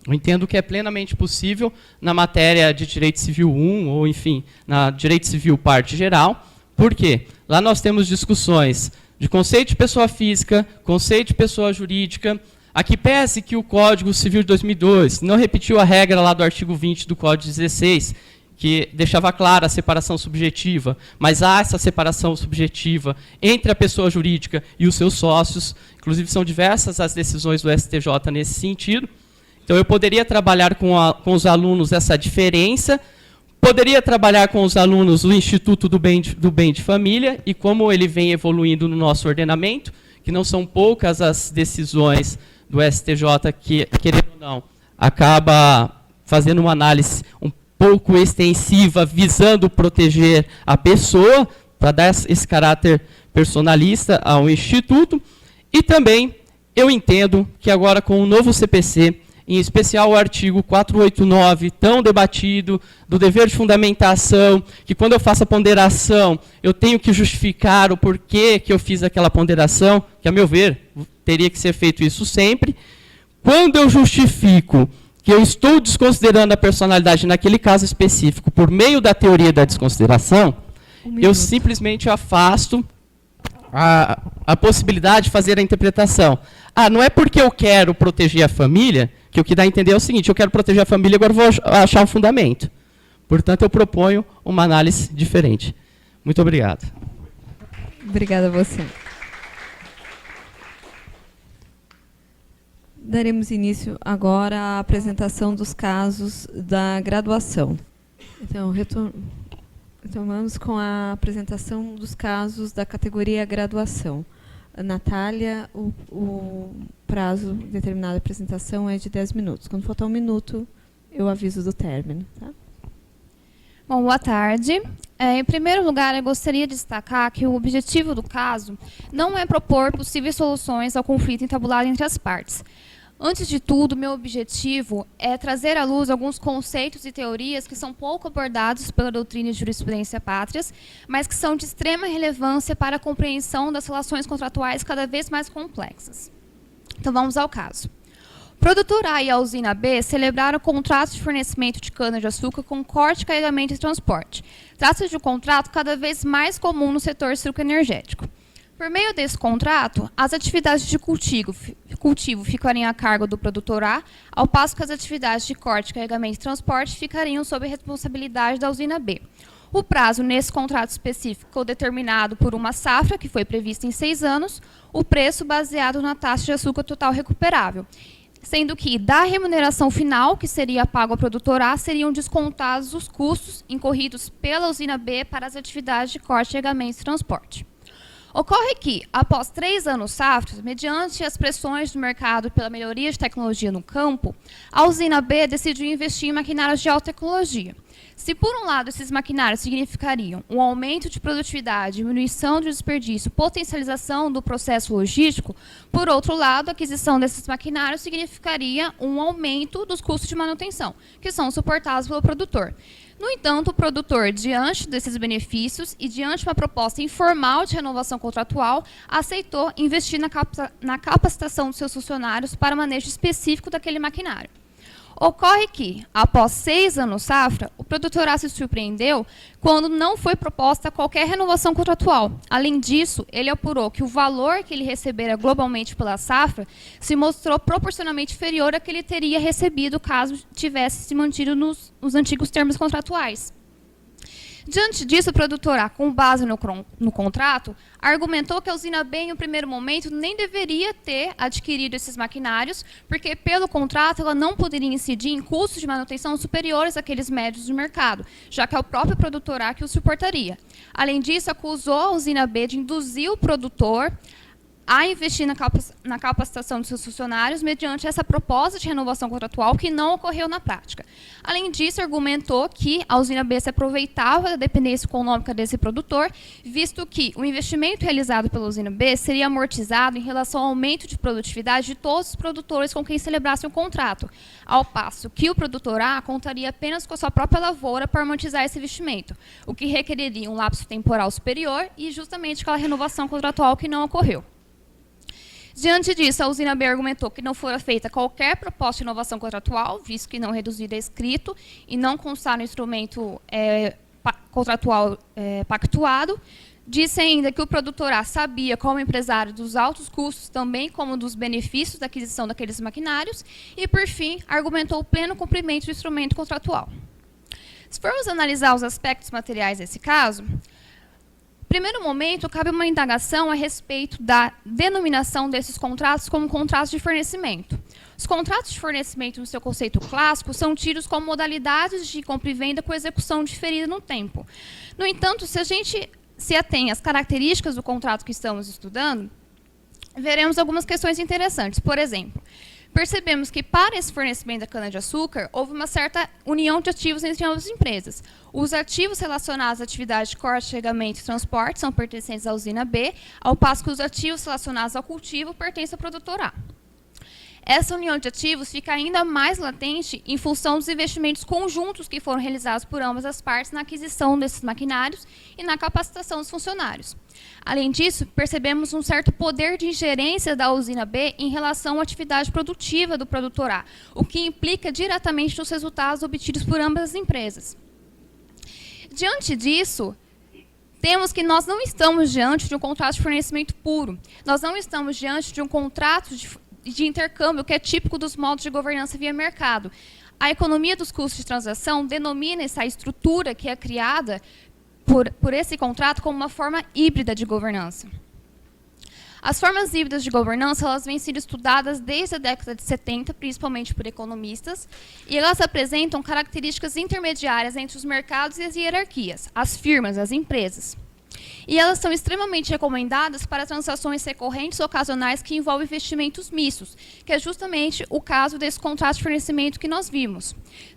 [SPEAKER 6] eu entendo que é plenamente possível na matéria de Direito Civil 1, ou, enfim, na Direito Civil parte geral. Por quê? Lá nós temos discussões de conceito de pessoa física, conceito de pessoa jurídica. Aqui pese que o Código Civil de 2002 não repetiu a regra lá do artigo 20 do Código 16, que deixava clara a separação subjetiva, mas há essa separação subjetiva entre a pessoa jurídica e os seus sócios. Inclusive, são diversas as decisões do STJ nesse sentido. Então, eu poderia trabalhar com os alunos essa diferença, poderia trabalhar com os alunos o Instituto do Bem de Família, e como ele vem evoluindo no nosso ordenamento, que não são poucas as decisões do STJ que, querendo ou não, acaba fazendo uma análise um pouco extensiva, visando proteger a pessoa, para dar esse caráter personalista ao Instituto. E também eu entendo que agora, com o novo CPC, em especial o artigo 489, tão debatido, do dever de fundamentação, que quando eu faço a ponderação, eu tenho que justificar o porquê que eu fiz aquela ponderação, que, a meu ver, teria que ser feito isso sempre. Quando eu justifico que eu estou desconsiderando a personalidade naquele caso específico por meio da teoria da desconsideração, eu simplesmente afasto a possibilidade de fazer a interpretação. Não é porque eu quero proteger a família, que o que dá a entender é o seguinte: eu quero proteger a família, agora vou achar um fundamento. Portanto, eu proponho uma análise diferente. Muito obrigado.
[SPEAKER 4] Obrigada a você. Daremos início agora à apresentação dos casos da graduação. Então, retomamos com a apresentação dos casos da categoria graduação. Natália, o prazo determinado da apresentação é de 10 minutos. Quando faltar 1 minuto, eu aviso do término. Tá?
[SPEAKER 7] Bom, boa tarde. Em primeiro lugar, eu gostaria de destacar que o objetivo do caso não é propor possíveis soluções ao conflito entabulado entre as partes. Antes de tudo, meu objetivo é trazer à luz alguns conceitos e teorias que são pouco abordados pela doutrina de jurisprudência pátrias, mas que são de extrema relevância para a compreensão das relações contratuais cada vez mais complexas. Então, vamos ao caso. O produtor A e a usina B celebraram contratos de fornecimento de cana-de-açúcar com corte, carregamento e transporte. Trata-se de um contrato cada vez mais comum no setor sucroenergético. Por meio desse contrato, as atividades de cultivo ficariam a cargo do produtor A, ao passo que as atividades de corte, carregamento e transporte ficariam sob a responsabilidade da usina B. O prazo nesse contrato específico ficou determinado por uma safra, que foi prevista em 6 anos, o preço baseado na taxa de açúcar total recuperável, sendo que da remuneração final, que seria pago ao produtor A, seriam descontados os custos incorridos pela usina B para as atividades de corte, carregamento e transporte. Ocorre que, após 3 anos safras, mediante as pressões do mercado pela melhoria de tecnologia no campo, a usina B decidiu investir em maquinários de alta tecnologia. Se, por um lado, esses maquinários significariam um aumento de produtividade, diminuição de desperdício, potencialização do processo logístico, por outro lado, a aquisição desses maquinários significaria um aumento dos custos de manutenção, que são suportados pelo produtor. No entanto, o produtor, diante desses benefícios e diante de uma proposta informal de renovação contratual, aceitou investir na capacitação dos seus funcionários para manejo específico daquele maquinário. Ocorre que, após 6 anos safra, o produtor A se surpreendeu quando não foi proposta qualquer renovação contratual. Além disso, ele apurou que o valor que ele recebera globalmente pela safra se mostrou proporcionalmente inferior ao que ele teria recebido caso tivesse se mantido nos antigos termos contratuais. Diante disso, o produtor A, com base no contrato, argumentou que a usina B, em um primeiro momento, nem deveria ter adquirido esses maquinários, porque, pelo contrato, ela não poderia incidir em custos de manutenção superiores àqueles médios do mercado, já que é o próprio produtor A que o suportaria. Além disso, acusou a usina B de induzir o produtor a investir na capacitação de seus funcionários mediante essa proposta de renovação contratual que não ocorreu na prática. Além disso, argumentou que a usina B se aproveitava da dependência econômica desse produtor, visto que o investimento realizado pela usina B seria amortizado em relação ao aumento de produtividade de todos os produtores com quem celebrassem o contrato, ao passo que o produtor A contaria apenas com a sua própria lavoura para amortizar esse investimento, o que requeriria um lapso temporal superior e justamente aquela renovação contratual que não ocorreu. Diante disso, a usina B argumentou que não fora feita qualquer proposta de inovação contratual, visto que não reduzido é escrito e não constar no instrumento contratual pactuado. Disse ainda que o produtor A sabia, como empresário, dos altos custos, também como dos benefícios da aquisição daqueles maquinários. E, por fim, argumentou o pleno cumprimento do instrumento contratual. Se formos analisar os aspectos materiais desse caso, primeiro momento, cabe uma indagação a respeito da denominação desses contratos como contratos de fornecimento. Os contratos de fornecimento, no seu conceito clássico, são tidos como modalidades de compra e venda com execução diferida no tempo. No entanto, se a gente se atém às características do contrato que estamos estudando, veremos algumas questões interessantes. Por exemplo, percebemos que para esse fornecimento da cana-de-açúcar, houve uma certa união de ativos entre ambas as empresas. Os ativos relacionados à atividade de corte, chegamento e transporte são pertencentes à usina B, ao passo que os ativos relacionados ao cultivo pertencem ao produtor A. Essa união de ativos fica ainda mais latente em função dos investimentos conjuntos que foram realizados por ambas as partes na aquisição desses maquinários e na capacitação dos funcionários. Além disso, percebemos um certo poder de ingerência da usina B em relação à atividade produtiva do produtor A, o que implica diretamente nos resultados obtidos por ambas as empresas. Diante disso, temos que nós não estamos diante de um contrato de fornecimento puro. Nós não estamos diante de um contrato de intercâmbio que é típico dos modos de governança via mercado. A economia dos custos de transação denomina essa estrutura que é criada por esse contrato como uma forma híbrida de governança. As formas híbridas de governança elas vêm sendo estudadas desde a década de 70, principalmente por economistas, e elas apresentam características intermediárias entre os mercados e as hierarquias, as firmas, as empresas. E elas são extremamente recomendadas para transações recorrentes ou ocasionais que envolvem investimentos mistos, que é justamente o caso desse contrato de fornecimento que nós vimos.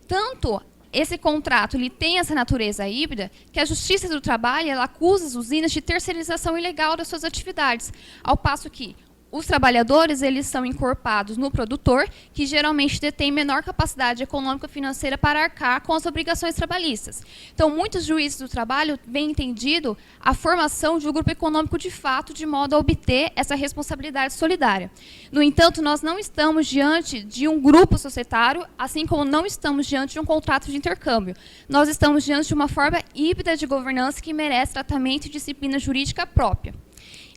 [SPEAKER 7] Tanto esse contrato ele tem essa natureza híbrida que a Justiça do Trabalho ela acusa as usinas de terceirização ilegal das suas atividades, ao passo que os trabalhadores eles são encorpados no produtor, que geralmente detém menor capacidade econômica e financeira para arcar com as obrigações trabalhistas. Então, muitos juízes do trabalho vêm entendido a formação de um grupo econômico de fato, de modo a obter essa responsabilidade solidária. No entanto, nós não estamos diante de um grupo societário, assim como não estamos diante de um contrato de intercâmbio. Nós estamos diante de uma forma híbrida de governança que merece tratamento e disciplina jurídica própria.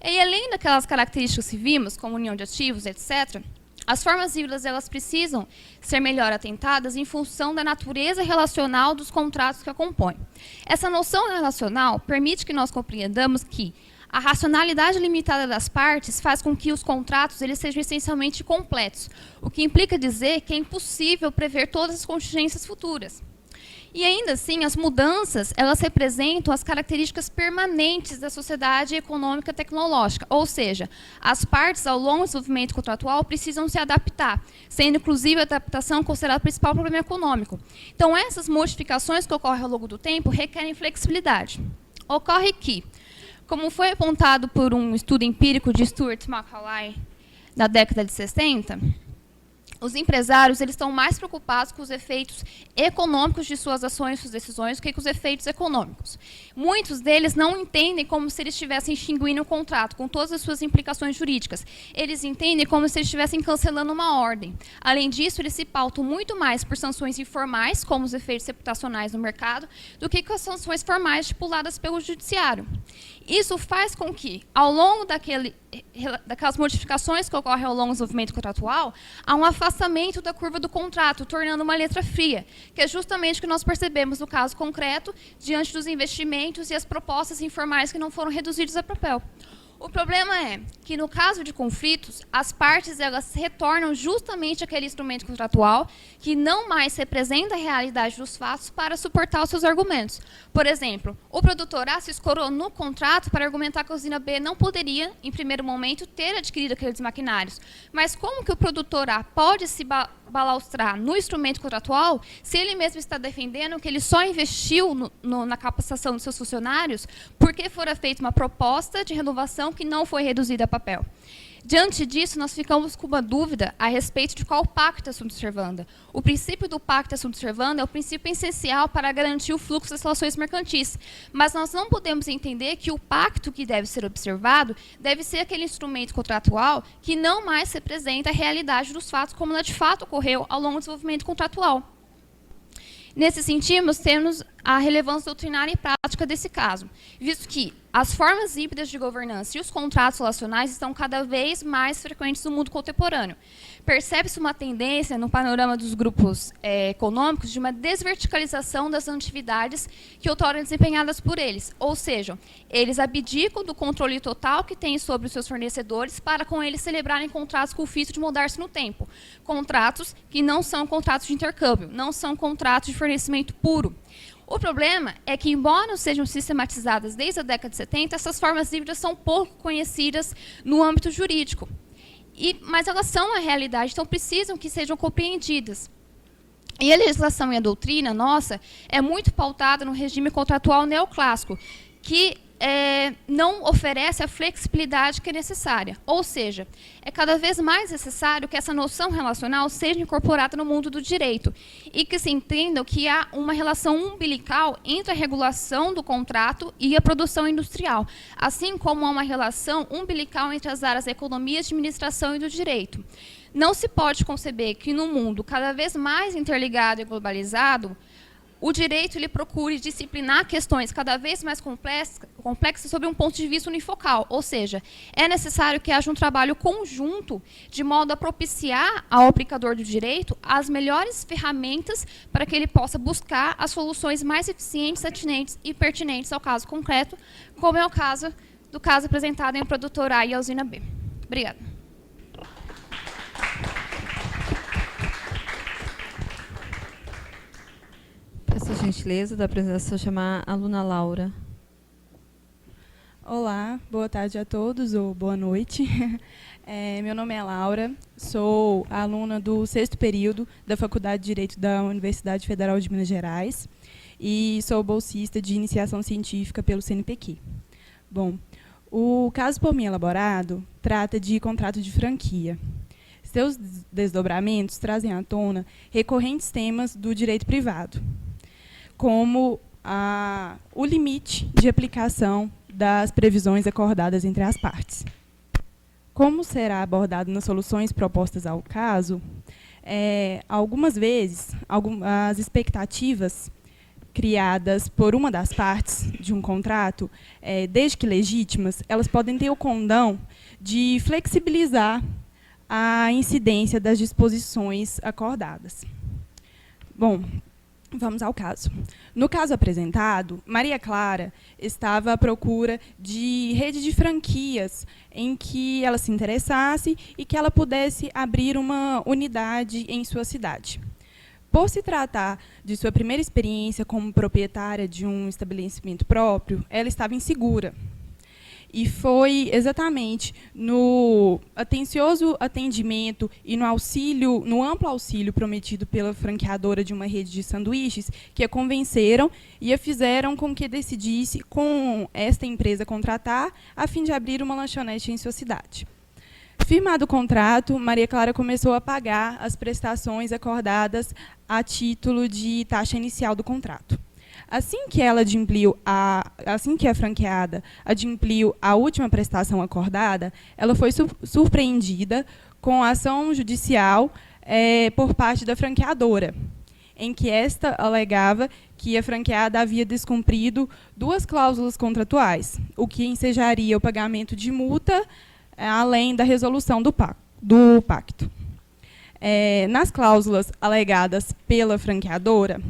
[SPEAKER 7] E além daquelas características que vimos, como união de ativos, etc., as formas híbridas elas precisam ser melhor atentadas em função da natureza relacional dos contratos que a compõem. Essa noção relacional permite que nós compreendamos que a racionalidade limitada das partes faz com que os contratos eles sejam essencialmente completos, o que implica dizer que é impossível prever todas as contingências futuras. E ainda assim, as mudanças, elas representam as características permanentes da sociedade econômica tecnológica, ou seja, as partes ao longo do desenvolvimento contratual precisam se adaptar, sendo inclusive a adaptação considerada o principal problema econômico. Então, essas modificações que ocorrem ao longo do tempo requerem flexibilidade. Ocorre que, como foi apontado por um estudo empírico de Stuart Macaulay na década de 60, os empresários eles estão mais preocupados com os efeitos econômicos de suas ações e suas decisões do que com os efeitos econômicos. Muitos deles não entendem como se eles estivessem extinguindo o contrato, com todas as suas implicações jurídicas. Eles entendem como se eles estivessem cancelando uma ordem. Além disso, eles se pautam muito mais por sanções informais, como os efeitos reputacionais no mercado, do que com as sanções formais estipuladas pelo judiciário. Isso faz com que, ao longo daquelas modificações que ocorrem ao longo do desenvolvimento contratual, há um afastamento da curva do contrato, tornando uma letra fria, que é justamente o que nós percebemos no caso concreto, diante dos investimentos e as propostas informais que não foram reduzidas a papel. O problema é que, no caso de conflitos, as partes elas retornam justamente àquele instrumento contratual que não mais representa a realidade dos fatos para suportar os seus argumentos. Por exemplo, o produtor A se escorou no contrato para argumentar que a usina B não poderia, em primeiro momento, ter adquirido aqueles maquinários. Mas como que o produtor A pode se balaustrar no instrumento contratual se ele mesmo está defendendo que ele só investiu na capacitação dos seus funcionários porque fora feita uma proposta de renovação que não foi reduzida a papel? Diante disso, nós ficamos com uma dúvida a respeito de qual pacta sunt servanda. O princípio do pacta sunt servanda é o princípio essencial para garantir o fluxo das relações mercantis, mas nós não podemos entender que o pacto que deve ser observado deve ser aquele instrumento contratual que não mais representa a realidade dos fatos como ela de fato ocorreu ao longo do desenvolvimento contratual. Nesse sentido, temos a relevância doutrinária e prática desse caso, visto que as formas híbridas de governança e os contratos relacionais estão cada vez mais frequentes no mundo contemporâneo. Percebe-se uma tendência no panorama dos grupos econômicos de uma desverticalização das atividades que outrora desempenhadas por eles, ou seja, eles abdicam do controle total que têm sobre os seus fornecedores para com eles celebrarem contratos com o ofício de moldar-se no tempo. Contratos que não são contratos de intercâmbio, não são contratos de fornecimento puro. O problema é que, embora não sejam sistematizadas desde a década de 70, essas formas híbridas são pouco conhecidas no âmbito jurídico. Mas elas são a realidade, então precisam que sejam compreendidas. E a legislação e a doutrina nossa é muito pautada no regime contratual neoclássico, que não oferece a flexibilidade que é necessária. Ou seja, é cada vez mais necessário que essa noção relacional seja incorporada no mundo do direito e que se entenda que há uma relação umbilical entre a regulação do contrato e a produção industrial, assim como há uma relação umbilical entre as áreas da economia, administração e do direito. Não se pode conceber que, num mundo cada vez mais interligado e globalizado, o direito ele procure disciplinar questões cada vez mais complexas sob um ponto de vista unifocal, ou seja, é necessário que haja um trabalho conjunto de modo a propiciar ao aplicador do direito as melhores ferramentas para que ele possa buscar as soluções mais eficientes, atinentes e pertinentes ao caso concreto, como é o caso do caso apresentado em Produtor A e a Usina B. Obrigada.
[SPEAKER 4] Peço a gentileza da apresentação chamar a aluna Laura.
[SPEAKER 8] Olá, boa tarde a todos, ou boa noite. Meu nome é Laura, sou aluna do 6º período da Faculdade de Direito da Universidade Federal de Minas Gerais e sou bolsista de iniciação científica pelo CNPq. Bom, o caso por mim elaborado trata de contrato de franquia. Seus desdobramentos trazem à tona recorrentes temas do direito privado, como o limite de aplicação das previsões acordadas entre as partes. Como será abordado nas soluções propostas ao caso, algumas vezes, as expectativas criadas por uma das partes de um contrato, desde que legítimas, elas podem ter o condão de flexibilizar a incidência das disposições acordadas. Bom, vamos ao caso. No caso apresentado, Maria Clara estava à procura de rede de franquias em que ela se interessasse e que ela pudesse abrir uma unidade em sua cidade. Por se tratar de sua primeira experiência como proprietária de um estabelecimento próprio, ela estava insegura. E foi exatamente no atencioso atendimento e no amplo auxílio prometido pela franqueadora de uma rede de sanduíches que a convenceram e a fizeram com que decidisse com esta empresa contratar a fim de abrir uma lanchonete em sua cidade. Firmado o contrato, Maria Clara começou a pagar as prestações acordadas a título de taxa inicial do contrato. Assim que a franqueada adimpliu a última prestação acordada, ela foi surpreendida com a ação judicial por parte da franqueadora, em que esta alegava que a franqueada havia descumprido 2 cláusulas contratuais, o que ensejaria o pagamento de multa, além da resolução do pacto. Nas cláusulas alegadas pela franqueadora,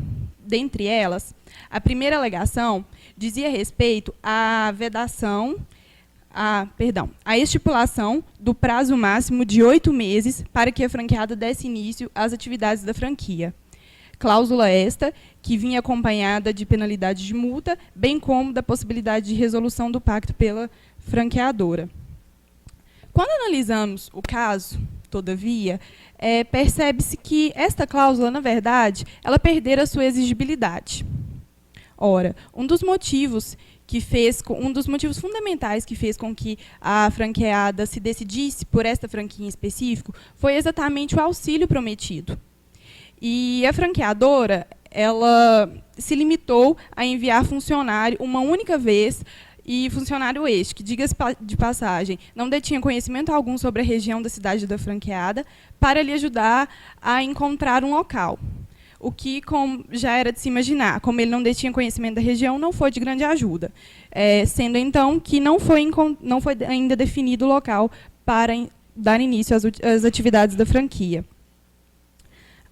[SPEAKER 8] dentre elas, a primeira alegação dizia respeito à à estipulação do prazo máximo de 8 meses para que a franqueada desse início às atividades da franquia. Cláusula esta que vinha acompanhada de penalidade de multa, bem como da possibilidade de resolução do pacto pela franqueadora. Quando analisamos o caso, todavia, percebe-se que esta cláusula, na verdade, ela perdera sua exigibilidade. Ora, um dos motivos fundamentais que fez com que a franqueada se decidisse por esta franquia em específico foi exatamente o auxílio prometido. E a franqueadora, ela se limitou a enviar funcionário uma única vez, e funcionário este, que, diga-se de passagem, não detinha conhecimento algum sobre a região da cidade da franqueada, para lhe ajudar a encontrar um local. o que, como já era de se imaginar, como ele não detinha conhecimento da região, não foi de grande ajuda, sendo então que não foi ainda definido o local para dar início às atividades da franquia.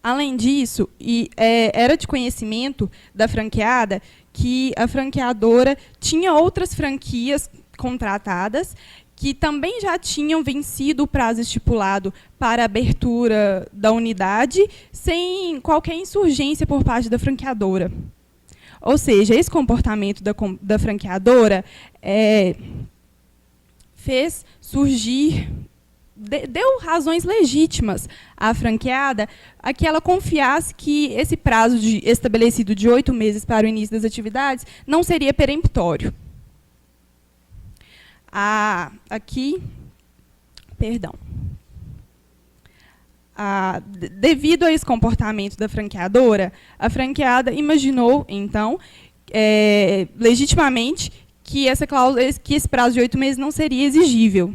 [SPEAKER 8] Além disso, era de conhecimento da franqueada que a franqueadora tinha outras franquias contratadas que também já tinham vencido o prazo estipulado para a abertura da unidade, sem qualquer insurgência por parte da franqueadora. Ou seja, esse comportamento da franqueadora fez surgir, deu razões legítimas à franqueada a que ela confiasse que esse prazo estabelecido de 8 meses para o início das atividades não seria peremptório. Devido a esse comportamento da franqueadora, a franqueada imaginou, então, legitimamente, que esse prazo de 8 meses não seria exigível.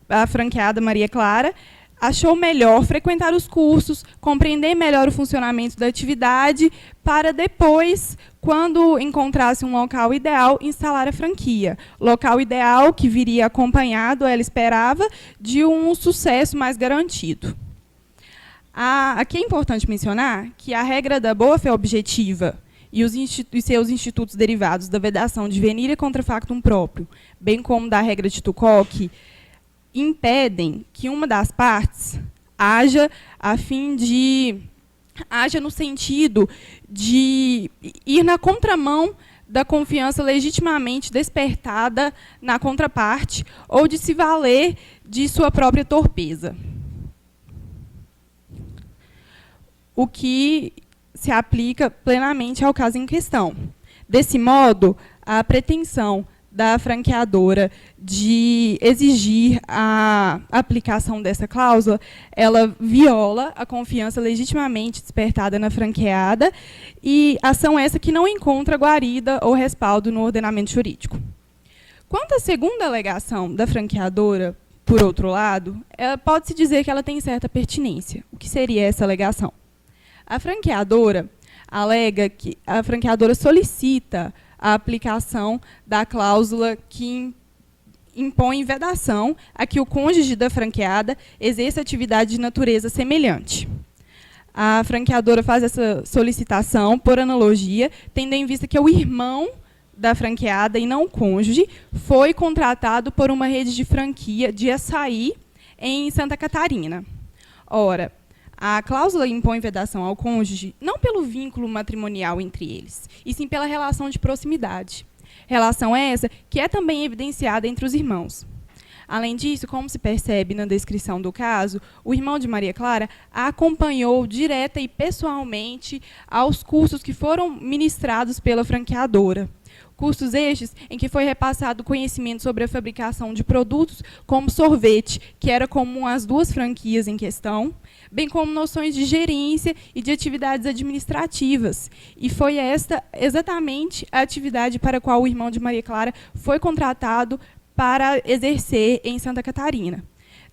[SPEAKER 8] A franqueada Maria Clara achou melhor frequentar os cursos, compreender melhor o funcionamento da atividade, para depois, quando encontrasse um local ideal, instalar a franquia. Local ideal que viria acompanhado, ela esperava, de um sucesso mais garantido. Aqui é importante mencionar que a regra da boa-fé objetiva e seus institutos derivados da vedação de venirea contra factum próprio, bem como da regra de Tucoque, impedem que uma das partes haja no sentido de ir na contramão da confiança legitimamente despertada na contraparte ou de se valer de sua própria torpeza. O que se aplica plenamente ao caso em questão. Desse modo, a pretensão da franqueadora de exigir a aplicação dessa cláusula, ela viola a confiança legitimamente despertada na franqueada, e ação essa que não encontra guarida ou respaldo no ordenamento jurídico. Quanto à segunda alegação da franqueadora, por outro lado, pode-se dizer que ela tem certa pertinência. O que seria essa alegação? A franqueadora alega que a franqueadora solicita a aplicação da cláusula que impõe vedação a que o cônjuge da franqueada exerça atividade de natureza semelhante. A franqueadora faz essa solicitação, por analogia, tendo em vista que o irmão da franqueada, e não o cônjuge, foi contratado por uma rede de franquia de açaí em Santa Catarina. Ora, a cláusula impõe vedação ao cônjuge não pelo vínculo matrimonial entre eles, e sim pela relação de proximidade. Relação essa que é também evidenciada entre os irmãos. Além disso, como se percebe na descrição do caso, o irmão de Maria Clara a acompanhou direta e pessoalmente aos cursos que foram ministrados pela franqueadora. Cursos estes em que foi repassado conhecimento sobre a fabricação de produtos como sorvete, que era comum às duas franquias em questão, bem como noções de gerência e de atividades administrativas. E foi esta exatamente a atividade para a qual o irmão de Maria Clara foi contratado para exercer em Santa Catarina.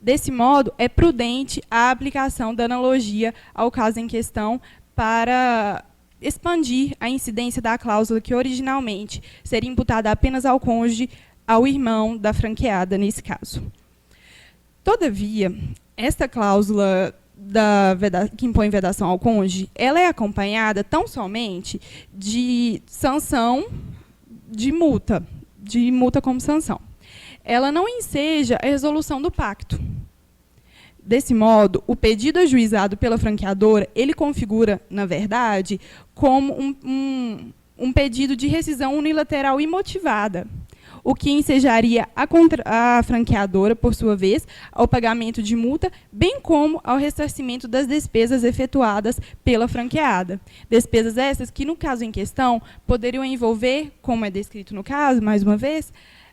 [SPEAKER 8] Desse modo, é prudente a aplicação da analogia ao caso em questão para expandir a incidência da cláusula que originalmente seria imputada apenas ao cônjuge, ao irmão da franqueada, nesse caso. Todavia, esta cláusula que impõe vedação ao cônjuge, ela é acompanhada tão somente de sanção de multa como sanção. Ela não enseja a resolução do pacto. Desse modo, o pedido ajuizado pela franqueadora, ele configura, na verdade, como um pedido de rescisão unilateral imotivada, o que ensejaria a franqueadora, por sua vez, ao pagamento de multa, bem como ao ressarcimento das despesas efetuadas pela franqueada. Despesas essas que, no caso em questão, poderiam envolver, como é descrito no caso, mais uma vez,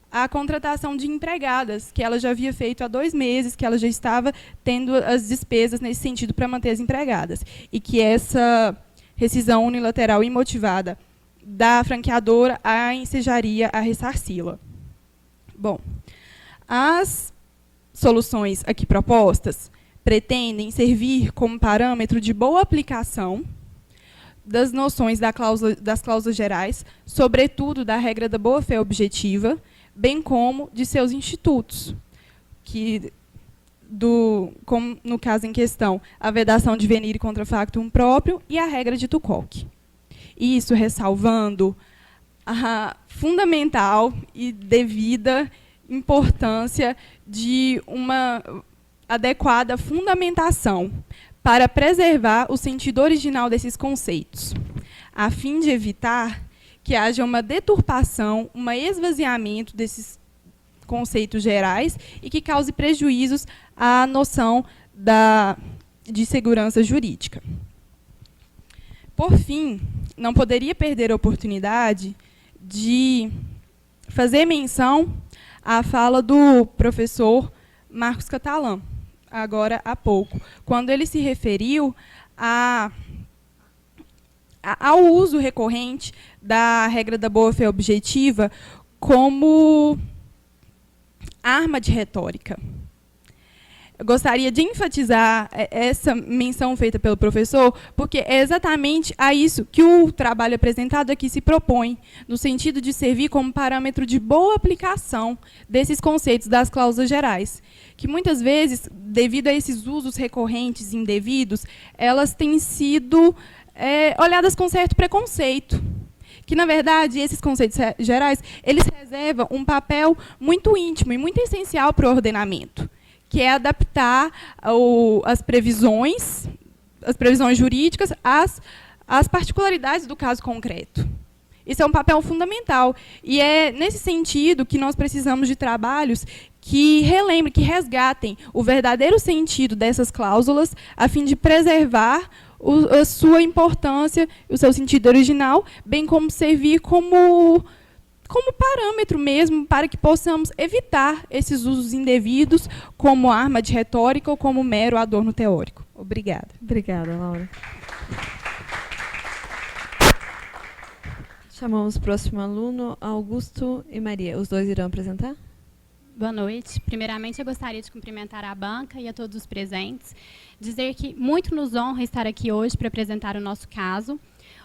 [SPEAKER 8] a contratação de empregadas, que ela já havia feito há 2 meses, que ela já estava tendo as despesas nesse sentido para manter as empregadas. E que essa rescisão unilateral imotivada da franqueadora a ensejaria a ressarci-la. Bom, as soluções aqui propostas pretendem servir como parâmetro de boa aplicação das noções das cláusulas gerais, sobretudo da regra da boa-fé objetiva, bem como de seus institutos, como no caso em questão, a vedação de venire contra factum próprio e a regra de Tukok. Isso ressalvando a fundamental e devida importância de uma adequada fundamentação para preservar o sentido original desses conceitos, a fim de evitar que haja uma deturpação, um esvaziamento desses conceitos gerais e que cause prejuízos à noção de segurança jurídica. Por fim, não poderia perder a oportunidade de fazer menção à fala do professor Marcos Catalã, agora há pouco, quando ele se referiu ao uso recorrente da regra da boa-fé objetiva como arma de retórica. Eu gostaria de enfatizar essa menção feita pelo professor, porque é exatamente a isso que o trabalho apresentado aqui se propõe, no sentido de servir como parâmetro de boa aplicação desses conceitos das cláusulas gerais, que muitas vezes, devido a esses usos recorrentes e indevidos, elas têm sido olhadas com certo preconceito. Que, na verdade, esses conceitos gerais, eles reservam um papel muito íntimo e muito essencial para o ordenamento, que é adaptar as previsões jurídicas às particularidades do caso concreto. Isso é um papel fundamental. E é nesse sentido que nós precisamos de trabalhos que relembrem, que resgatem o verdadeiro sentido dessas cláusulas, a fim de preservar a sua importância, o seu sentido original, bem como servir como parâmetro mesmo para que possamos evitar esses usos indevidos como arma de retórica ou como mero adorno teórico. Obrigada.
[SPEAKER 4] Obrigada, Laura. Chamamos o próximo aluno, Augusto e Maria. Os dois irão apresentar?
[SPEAKER 9] Boa noite. Primeiramente, eu gostaria de cumprimentar a banca e a todos os presentes, dizer que muito nos honra estar aqui hoje para apresentar o nosso caso,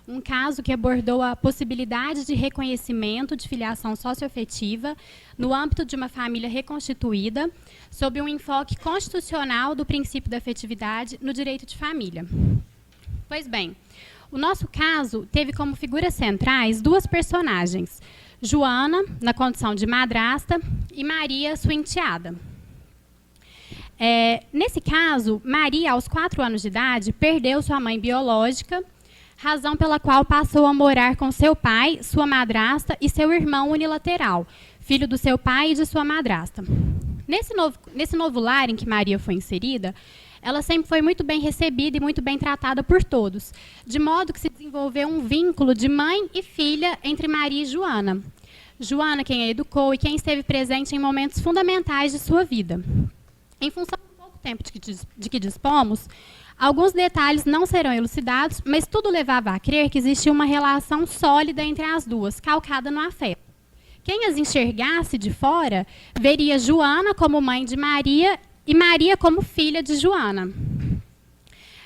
[SPEAKER 9] um caso que abordou a possibilidade de reconhecimento de filiação socioafetiva no âmbito de uma família reconstituída, sob um enfoque constitucional do princípio da afetividade no direito de família. Pois bem, o nosso caso teve como figuras centrais duas personagens, Joana, na condição de madrasta, e Maria, sua enteada. Nesse caso, Maria, aos 4 anos de idade, perdeu sua mãe biológica, razão pela qual passou a morar com seu pai, sua madrasta e seu irmão unilateral, filho do seu pai e de sua madrasta. Nesse novo lar em que Maria foi inserida, ela sempre foi muito bem recebida e muito bem tratada por todos, de modo que se desenvolveu um vínculo de mãe e filha entre Maria e Joana. Joana, quem a educou e quem esteve presente em momentos fundamentais de sua vida. Em função do pouco tempo de que dispomos, alguns detalhes não serão elucidados, mas tudo levava a crer que existia uma relação sólida entre as duas, calcada no afeto. Quem as enxergasse de fora, veria Joana como mãe de Maria e Maria como filha de Joana.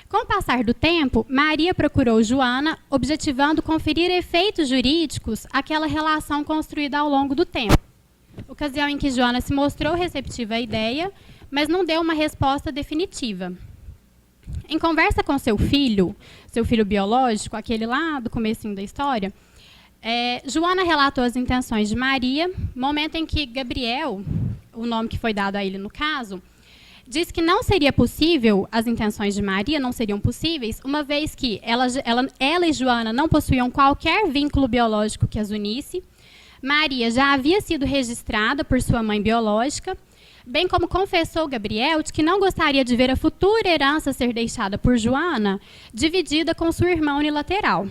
[SPEAKER 9] Com o passar do tempo, Maria procurou Joana, objetivando conferir efeitos jurídicos àquela relação construída ao longo do tempo. Ocasião em que Joana se mostrou receptiva à ideia, mas não deu uma resposta definitiva. Em conversa com seu filho biológico, aquele lá do comecinho da história, Joana relatou as intenções de Maria, momento em que Gabriel, o nome que foi dado a ele no caso, disse que não seria possível, as intenções de Maria não seriam possíveis, uma vez que ela e Joana não possuíam qualquer vínculo biológico que as unisse. Maria já havia sido registrada por sua mãe biológica, bem como confessou Gabriel de que não gostaria de ver a futura herança ser deixada por Joana, dividida com sua irmã unilateral.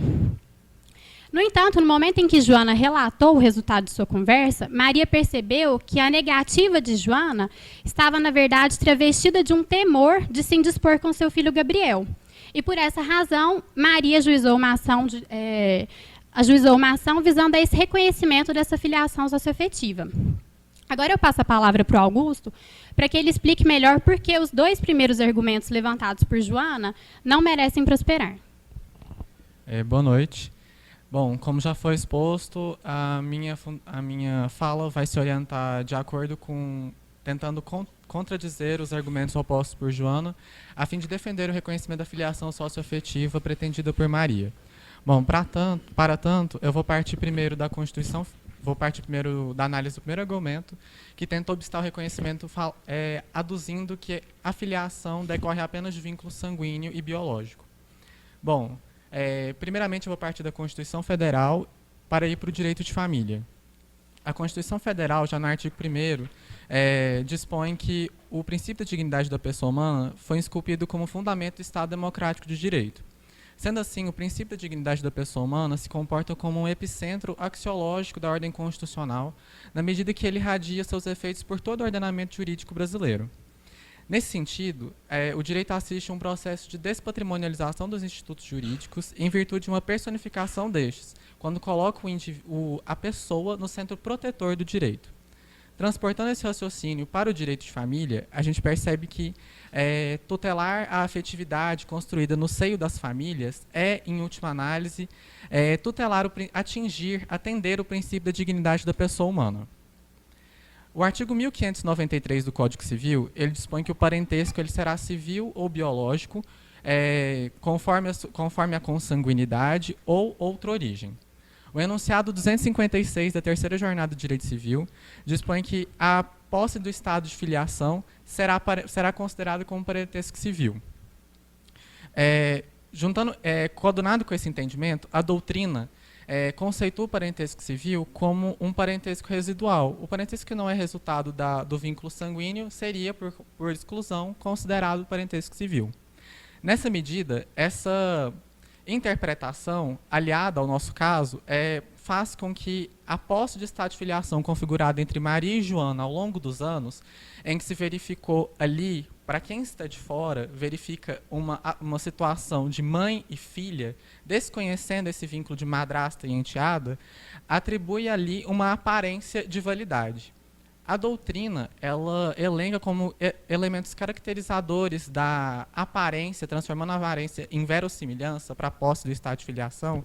[SPEAKER 9] No entanto, no momento em que Joana relatou o resultado de sua conversa, Maria percebeu que a negativa de Joana estava, na verdade, travestida de um temor de se indispor com seu filho Gabriel. E, por essa razão, Maria ajuizou uma ação visando a esse reconhecimento dessa filiação socioafetiva. Agora eu passo a palavra para o Augusto, para que ele explique melhor por que os 2 primeiros argumentos levantados por Joana não merecem prosperar.
[SPEAKER 10] Boa noite. Bom, como já foi exposto, a minha fala vai se orientar de acordo com, tentando contradizer os argumentos opostos por Joana, a fim de defender o reconhecimento da filiação socioafetiva pretendida por Maria. Bom, para tanto, eu vou partir primeiro da Constituição. Vou partir primeiro da análise do primeiro argumento, que tenta obstar o reconhecimento aduzindo que a filiação decorre apenas de vínculo sanguíneo e biológico. Bom, primeiramente eu vou partir da Constituição Federal para ir para o direito de família. A Constituição Federal, já no artigo 1º, dispõe que o princípio da dignidade da pessoa humana foi esculpido como fundamento do Estado Democrático de Direito. Sendo assim, o princípio da dignidade da pessoa humana se comporta como um epicentro axiológico da ordem constitucional, na medida que ele irradia seus efeitos por todo o ordenamento jurídico brasileiro. Nesse sentido, o direito assiste a um processo de despatrimonialização dos institutos jurídicos em virtude de uma personificação destes, quando coloca a pessoa no centro protetor do direito. Transportando esse raciocínio para o direito de família, a gente percebe que tutelar a afetividade construída no seio das famílias é, em última análise, atender o princípio da dignidade da pessoa humana. O artigo 1593 do Código Civil, ele dispõe que o parentesco ele será civil ou biológico, conforme a consanguinidade ou outra origem. O enunciado 256 da terceira jornada do direito civil dispõe que a posse do estado de filiação será considerada como parentesco civil. Coadunado com esse entendimento, a doutrina conceitua o parentesco civil como um parentesco residual. O parentesco que não é resultado do vínculo sanguíneo seria, por exclusão, considerado parentesco civil. Nessa medida, essa interpretação, aliada ao nosso caso, faz com que a posse de estado de filiação configurada entre Maria e Joana ao longo dos anos, em que se verificou ali, para quem está de fora, verifica uma situação de mãe e filha, desconhecendo esse vínculo de madrasta e enteada, atribui ali uma aparência de validade. A doutrina, ela elenca como elementos caracterizadores da aparência, transformando a aparência em verossimilhança para a posse do estado de filiação,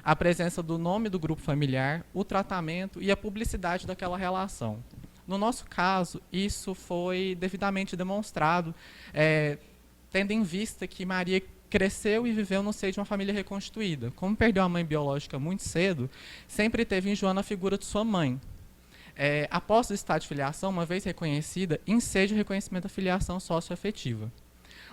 [SPEAKER 10] a presença do nome do grupo familiar, o tratamento e a publicidade daquela relação. No nosso caso, isso foi devidamente demonstrado, tendo em vista que Maria cresceu e viveu no seio de uma família reconstituída. Como perdeu a mãe biológica muito cedo, sempre teve em Joana a figura de sua mãe. A posse do estado de filiação, uma vez reconhecida, enseja o reconhecimento da filiação socioafetiva.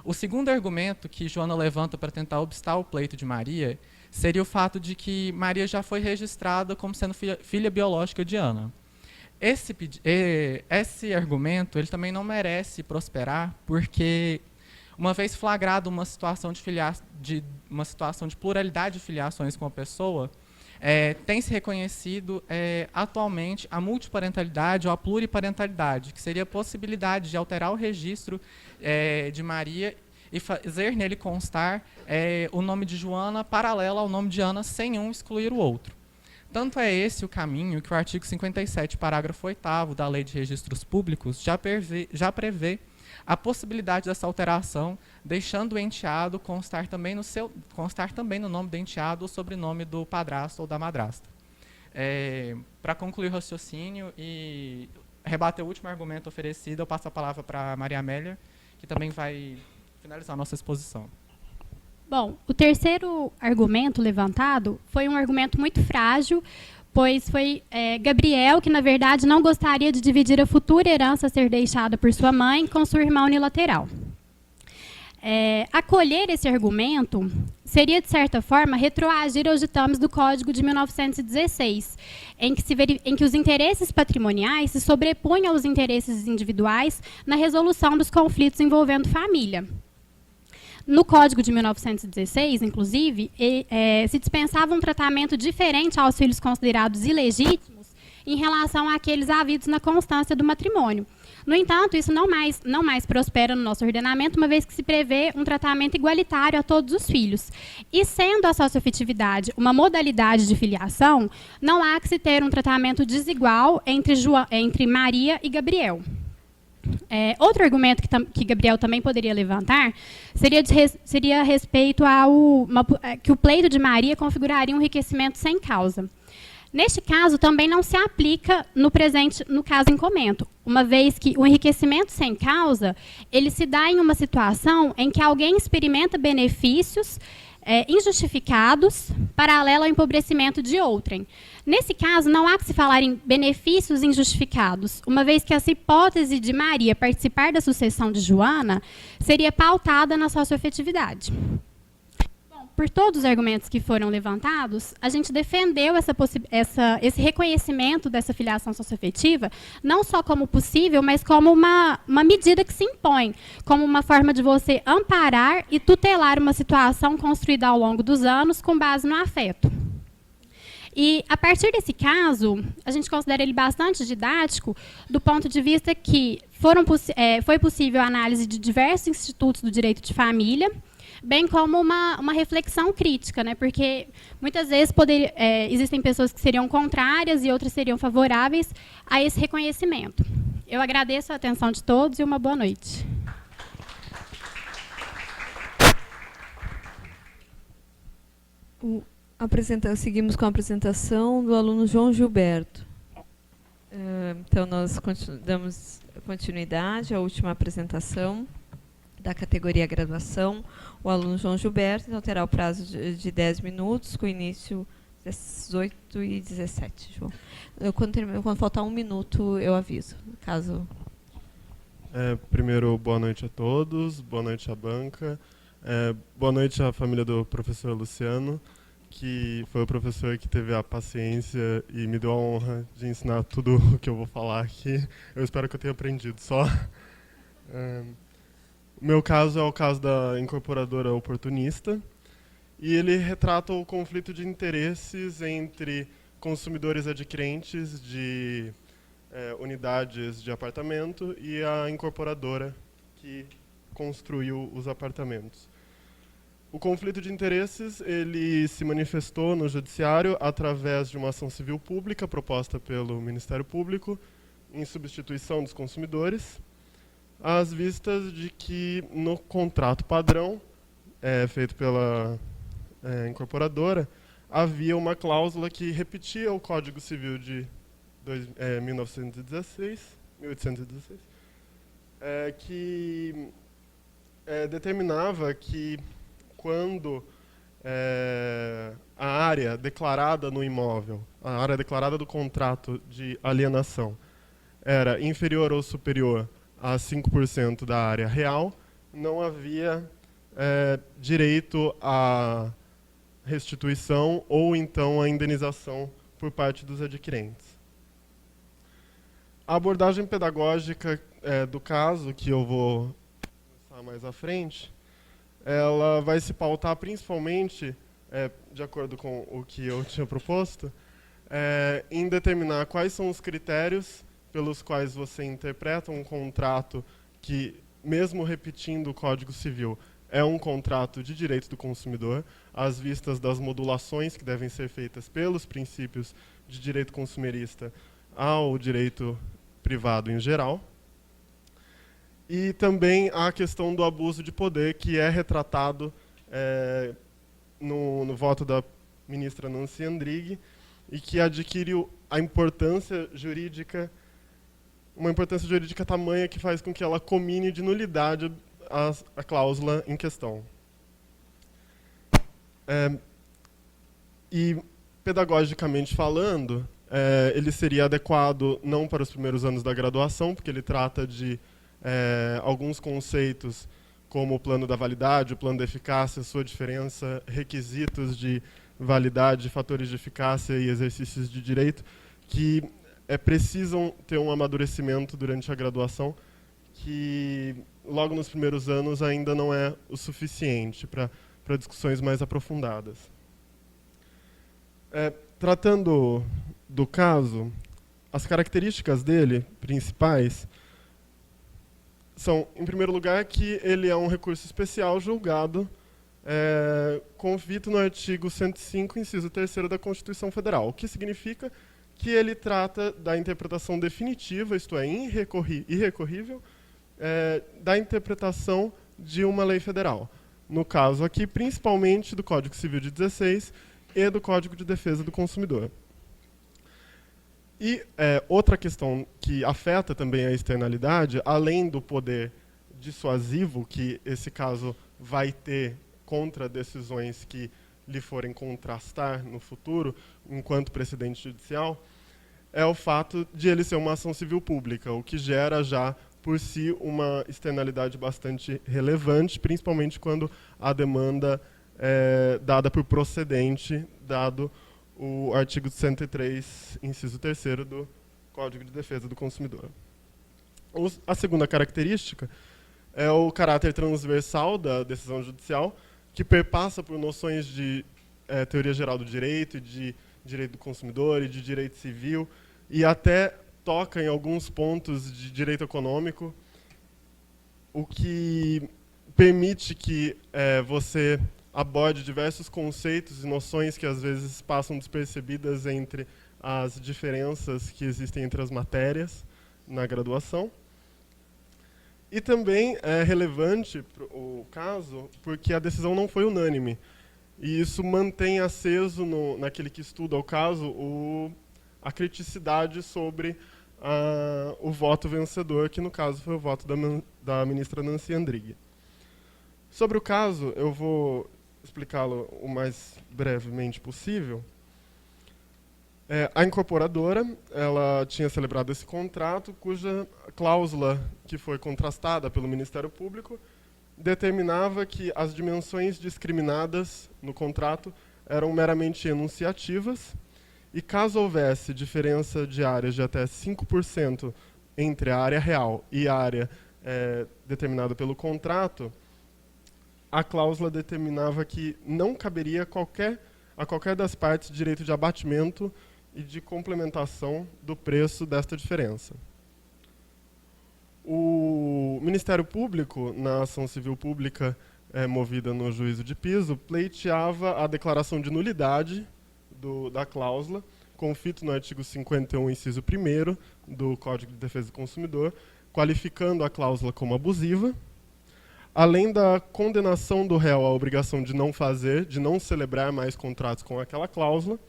[SPEAKER 10] O segundo argumento que Joana levanta para tentar obstar o pleito de Maria seria o fato de que Maria já foi registrada como sendo filha biológica de Ana. Esse argumento ele também não merece prosperar, porque, uma vez flagrada uma situação de pluralidade de filiações com a pessoa, tem se reconhecido atualmente a multiparentalidade ou a pluriparentalidade, que seria a possibilidade de alterar o registro de Maria e fazer nele constar o nome de Joana paralelo ao nome de Ana, sem um excluir o outro. Tanto é esse o caminho que o artigo 57, parágrafo 8º da Lei de Registros Públicos já prevê a possibilidade dessa alteração, deixando o enteado constar também no nome do enteado ou sobrenome do padrasto ou da madrasta. Para concluir o raciocínio e rebater o último argumento oferecido, eu passo a palavra para a Maria Amélia, que também vai finalizar a nossa exposição.
[SPEAKER 9] Bom, o terceiro argumento levantado foi um argumento muito frágil, pois foi Gabriel que, na verdade, não gostaria de dividir a futura herança a ser deixada por sua mãe com sua irmã unilateral. Acolher esse argumento seria, de certa forma, retroagir aos ditames do Código de 1916, em que os interesses patrimoniais se sobrepõem aos interesses individuais na resolução dos conflitos envolvendo família. No Código de 1916, inclusive, se dispensava um tratamento diferente aos filhos considerados ilegítimos em relação àqueles havidos na constância do matrimônio. No entanto, isso não mais prospera no nosso ordenamento, uma vez que se prevê um tratamento igualitário a todos os filhos. E sendo a socioafetividade uma modalidade de filiação, não há que se ter um tratamento desigual entre Maria e Gabriel. Outro argumento que Gabriel também poderia levantar seria a respeito que o pleito de Maria configuraria um enriquecimento sem causa. Neste caso, também não se aplica no caso em comento, uma vez que o enriquecimento sem causa, ele se dá em uma situação em que alguém experimenta benefícios injustificados, paralelo ao empobrecimento de outrem. Nesse caso, não há que se falar em benefícios injustificados, uma vez que essa hipótese de Maria participar da sucessão de Joana seria pautada na socioafetividade. Por todos os argumentos que foram levantados, a gente defendeu esse reconhecimento dessa filiação socioafetiva, não só como possível, mas como uma medida que se impõe, como uma forma de você amparar e tutelar uma situação construída ao longo dos anos com base no afeto. E, a partir desse caso, a gente considera ele bastante didático, do ponto de vista que foi possível a análise de diversos institutos do direito de família, bem como uma reflexão crítica, né? Porque muitas vezes existem pessoas que seriam contrárias e outras seriam favoráveis a esse reconhecimento. Eu agradeço a atenção de todos e uma boa noite.
[SPEAKER 4] Seguimos com a apresentação do aluno João Gilberto. Então, nós damos continuidade à última apresentação da categoria graduação. O aluno João Gilberto então, terá o prazo de 10 minutos, com início às 18h17, João. Quando faltar 1 minuto, eu aviso, caso...
[SPEAKER 11] Primeiro, boa noite a todos, boa noite à banca, boa noite à família do professor Luciano, que foi o professor que teve a paciência e me deu a honra de ensinar tudo o que eu vou falar aqui. Eu espero que eu tenha aprendido só. O meu caso é o caso da incorporadora oportunista, e ele retrata o conflito de interesses entre consumidores adquirentes de unidades de apartamento e a incorporadora que construiu os apartamentos. O conflito de interesses ele se manifestou no judiciário através de uma ação civil pública proposta pelo Ministério Público em substituição dos consumidores, às vistas de que no contrato padrão feito pela incorporadora havia uma cláusula que repetia o Código Civil de 1816, que determinava que quando a área declarada no imóvel, a área declarada do contrato de alienação era inferior ou superior a 5% da área real, não havia direito à restituição ou então à indenização por parte dos adquirentes. A abordagem pedagógica do caso, que eu vou começar mais à frente, ela vai se pautar principalmente, de acordo com o que eu tinha proposto, em determinar quais são os critérios pelos quais você interpreta um contrato que, mesmo repetindo o Código Civil, é um contrato de direito do consumidor, às vistas das modulações que devem ser feitas pelos princípios de direito consumerista ao direito privado em geral. E também a questão do abuso de poder, que é retratado no voto da ministra Nancy Andrighi, e que adquire a importância jurídica, uma importância jurídica tamanha que faz com que ela comine de nulidade a cláusula em questão. E, pedagogicamente falando, ele seria adequado não para os primeiros anos da graduação, porque ele trata de alguns conceitos como o plano da validade, o plano da eficácia, sua diferença, requisitos de validade, fatores de eficácia e exercícios de direito, que precisam ter um amadurecimento durante a graduação, que logo nos primeiros anos ainda não é o suficiente para discussões mais aprofundadas. Tratando do caso, as características dele, principais, são, em primeiro lugar, que ele é um recurso especial julgado convite no artigo 105, inciso 3º da Constituição Federal, o que significa que ele trata da interpretação definitiva, isto é, irrecorrível, da interpretação de uma lei federal. No caso aqui, principalmente do Código Civil de 16 e do Código de Defesa do Consumidor. E outra questão que afeta também a externalidade, além do poder dissuasivo que esse caso vai ter contra decisões que lhe forem contrastar no futuro, enquanto precedente judicial, é o fato de ele ser uma ação civil pública, o que gera já, por si, uma externalidade bastante relevante, principalmente quando a demanda é dada por procedente, dado o artigo 103, inciso 3º do Código de Defesa do Consumidor. A segunda característica é o caráter transversal da decisão judicial, que perpassa por noções de teoria geral do direito, de direito do consumidor e de direito civil, e até toca em alguns pontos de direito econômico, o que permite que você aborde diversos conceitos e noções que às vezes passam despercebidas entre as diferenças que existem entre as matérias na graduação. E também é relevante o caso porque a decisão não foi unânime. E isso mantém aceso, naquele que estuda o caso, a criticidade sobre o voto vencedor, que no caso foi o voto da ministra Nancy Andrighi. Sobre o caso, eu vou explicá-lo o mais brevemente possível. A incorporadora, ela tinha celebrado esse contrato, cuja cláusula, que foi contrastada pelo Ministério Público, determinava que as dimensões discriminadas no contrato eram meramente enunciativas, e caso houvesse diferença de áreas de até 5% entre a área real e a área determinada pelo contrato, a cláusula determinava que não caberia a qualquer das partes direito de abatimento e de complementação do preço desta diferença. O Ministério Público, na ação civil pública movida no juízo de piso, pleiteava a declaração de nulidade da cláusula, confito no artigo 51, inciso 1º do Código de Defesa do Consumidor, qualificando a cláusula como abusiva, além da condenação do réu à obrigação de não celebrar mais contratos com aquela cláusula,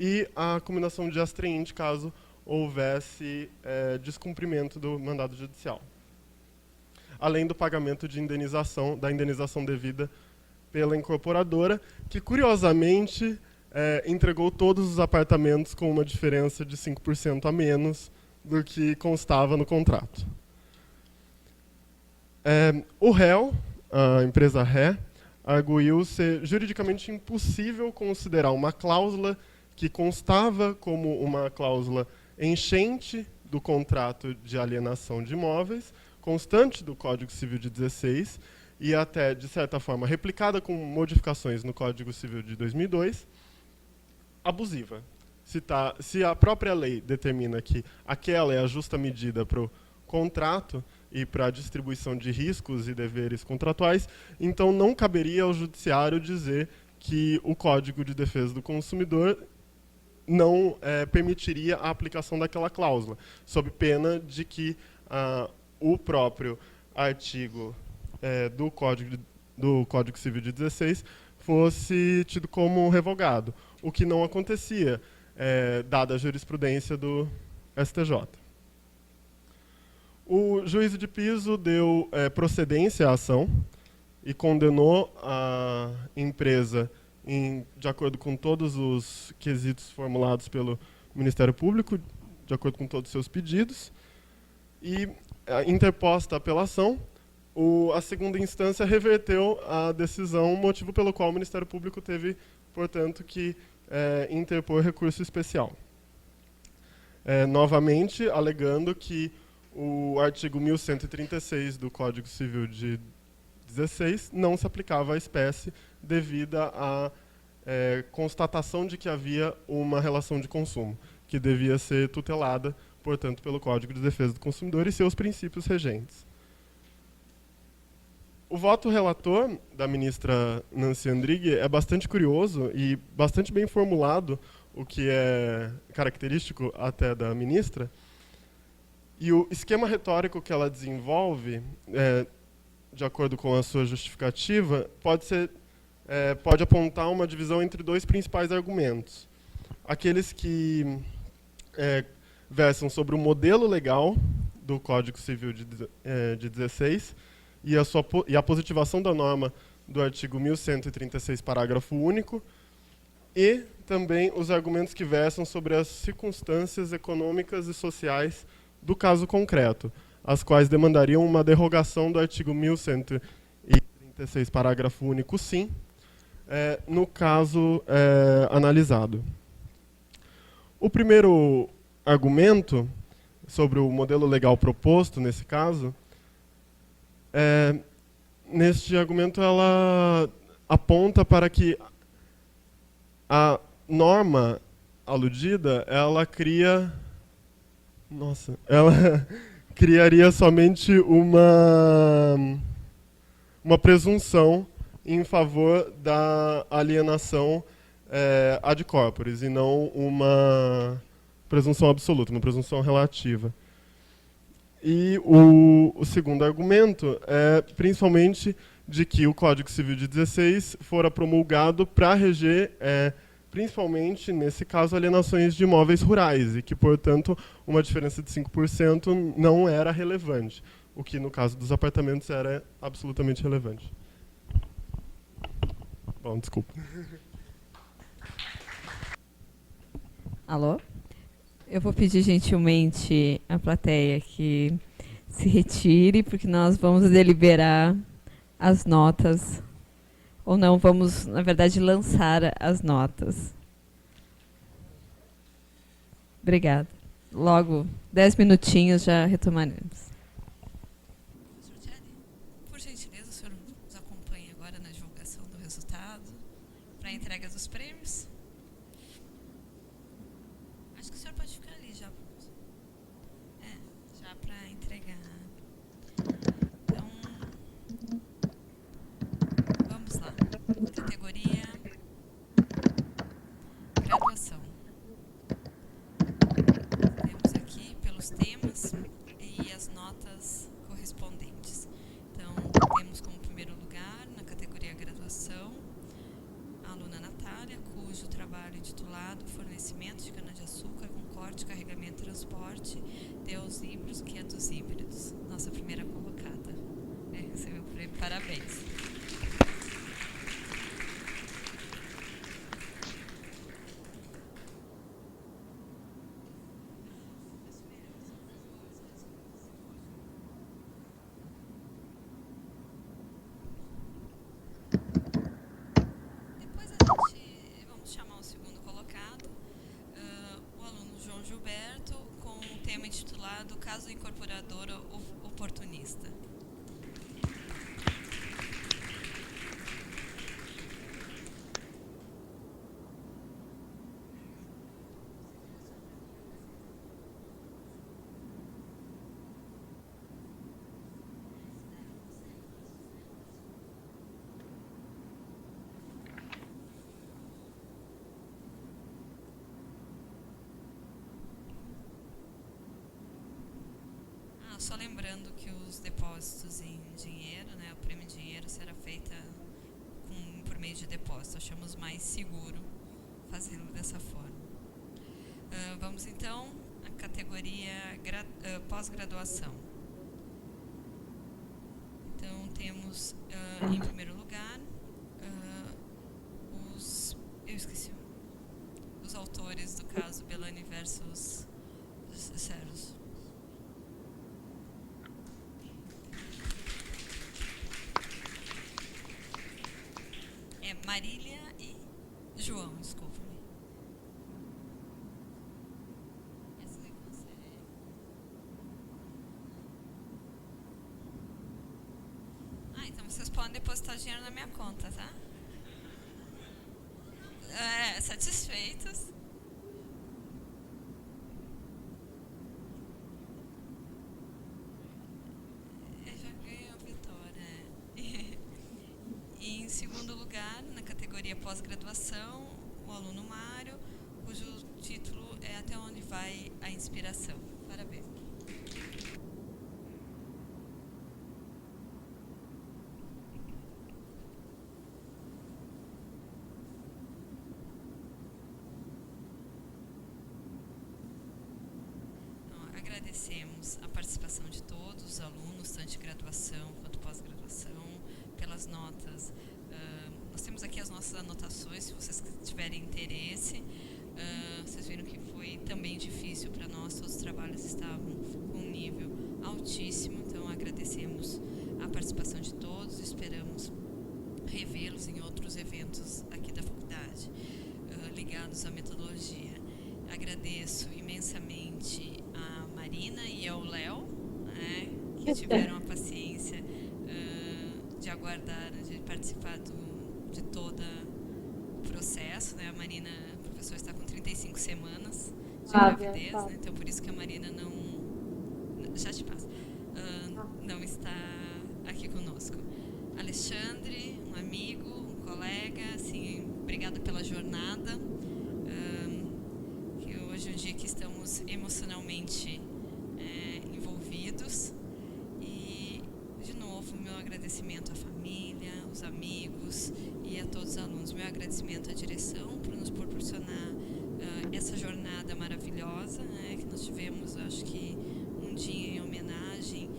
[SPEAKER 11] e a combinação de astreinte caso houvesse descumprimento do mandado judicial. Além do pagamento da indenização devida pela incorporadora, que curiosamente entregou todos os apartamentos com uma diferença de 5% a menos do que constava no contrato. O réu, a empresa ré, arguiu ser juridicamente impossível considerar uma cláusula que constava como uma cláusula enchente do contrato de alienação de imóveis, constante do Código Civil de 16 e até, de certa forma, replicada com modificações no Código Civil de 2002, abusiva. Se a própria lei determina que aquela é a justa medida para o contrato e para a distribuição de riscos e deveres contratuais, então não caberia ao judiciário dizer que o Código de Defesa do Consumidor não permitiria a aplicação daquela cláusula, sob pena de que o próprio artigo do Código Civil de 16 fosse tido como revogado, o que não acontecia, dada a jurisprudência do STJ. O juízo de piso deu procedência à ação e condenou a empresa de acordo com todos os quesitos formulados pelo Ministério Público, de acordo com todos os seus pedidos, e, interposta a apelação, a segunda instância reverteu a decisão, motivo pelo qual o Ministério Público teve, portanto, que interpor recurso especial. Novamente, alegando que o artigo 1136 do Código Civil de 16 não se aplicava à espécie devido à constatação de que havia uma relação de consumo, que devia ser tutelada, portanto, pelo Código de Defesa do Consumidor e seus princípios regentes. O voto relator da ministra Nancy Andrighi é bastante curioso e bastante bem formulado, o que é característico até da ministra. E o esquema retórico que ela desenvolve, de acordo com a sua justificativa, pode apontar uma divisão entre dois principais argumentos. Aqueles que versam sobre o modelo legal do Código Civil de 16 e a positivação da norma do artigo 1136, parágrafo único, e também os argumentos que versam sobre as circunstâncias econômicas e sociais do caso concreto, as quais demandariam uma derrogação do artigo 1136, parágrafo único, sim, no caso analisado. O primeiro argumento sobre o modelo legal proposto, nesse caso, neste argumento ela aponta para que a norma aludida, ela criaria somente uma presunção em favor da alienação ad corporis, e não uma presunção absoluta, uma presunção relativa. E o segundo argumento é principalmente de que o Código Civil de 16 fora promulgado para reger, principalmente, nesse caso, alienações de imóveis rurais, e que, portanto, uma diferença de 5% não era relevante, o que, no caso dos apartamentos, era absolutamente relevante. Bom, desculpa.
[SPEAKER 4] Alô? Eu vou pedir gentilmente à plateia que se retire, porque nós vamos deliberar as notas, ou não, vamos, na verdade, lançar as notas. Obrigada. Logo, 10 minutinhos já retomaremos.
[SPEAKER 1] Professor Thierry, por gentileza, o senhor nos acompanha agora na divulgação do resultado, para a entrega dos prêmios? Acho que o senhor pode ficar ali já. Já para entregar. Então, vamos lá. Categoria graduação. Temos aqui pelos temas e as notas correspondentes. Então, temos como primeiro lugar, na categoria graduação, a aluna Natália, cujo trabalho intitulado Fornecimento de cana-de-açúcar com corte, carregamento e transporte deu aos livros, que é dos híbridos. Nossa primeira colocada. Recebeu o prêmio, parabéns. Vamos chamar o segundo colocado, o aluno João Gilberto, com o tema intitulado Caso Incorporadora Oportunista. Só lembrando que os depósitos em dinheiro, o prêmio em dinheiro será feita por meio de depósito. Achamos mais seguro fazê-lo dessa forma. Vamos então à categoria pós-graduação. Então temos em primeiro lugar os autores do caso Belani versus Ceros. Marília e João, desculpa-me. Então vocês podem depositar dinheiro na minha conta, tá? Satisfeitos. em segundo lugar, na categoria pós-graduação, o aluno Mário, cujo título é Até Onde Vai a Inspiração. Parabéns. Agradecemos a participação de todos os alunos, tanto de graduação quanto pós-graduação, pelas notas. Nós temos aqui as nossas anotações, se vocês tiverem interesse. Vocês viram que foi também difícil para nós, todos os trabalhos estavam com um nível altíssimo, então agradecemos a participação de todos, esperamos revê-los em outros eventos aqui da faculdade, ligados à metodologia. Agradeço imensamente a Marina e ao Léo, né, que tiveram a paciência de aguardar, de participar de todo o processo. Né? A Marina, a professora, está com 35 semanas de gravidez, né? Então por isso que a Marina já te passo, não está aqui conosco. Alexandre, um amigo, um colega, assim, obrigada pela jornada. Hoje é um dia que estamos emocionalmente envolvidos e, de novo, meu agradecimento à família, aos amigos e a todos os alunos. Meu agradecimento à direção por nos proporcionar essa jornada maravilhosa, né, que nós tivemos, acho que um dia em homenagem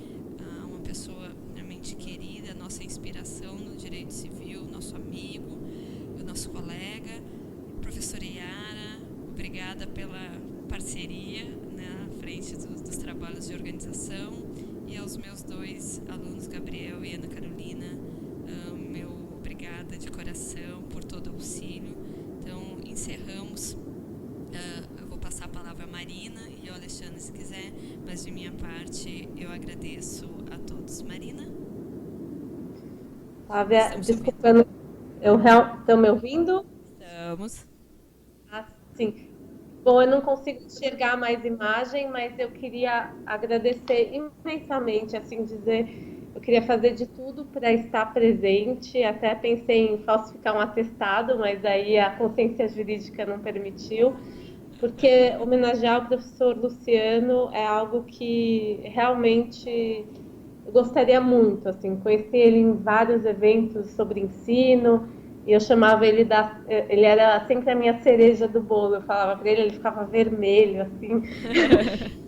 [SPEAKER 1] a uma pessoa realmente querida, nossa inspiração no direito civil, nosso amigo, o nosso colega, professora Yara. Obrigada pela parceria, né, à frente dos trabalhos de organização, e aos meus dois alunos, Gabriel e Ana Carolina, meu obrigada de coração por todo o auxílio. Então, encerramos. Eu vou passar a palavra à Marina e ao Alexandre, se quiser, mas de minha parte eu agradeço a todos. Marina?
[SPEAKER 12] Flávia, desculpa, estão me ouvindo?
[SPEAKER 1] Estamos.
[SPEAKER 12] Sim. Bom, eu não consigo enxergar mais imagem, mas eu queria agradecer imensamente, assim dizer, eu queria fazer de tudo para estar presente, até pensei em falsificar um atestado, mas aí a consciência jurídica não permitiu, porque homenagear o professor Luciano é algo que realmente eu gostaria muito, assim, conheci ele em vários eventos sobre ensino. E eu chamava ele ele era sempre a minha cereja do bolo. Eu falava para ele ficava vermelho, assim.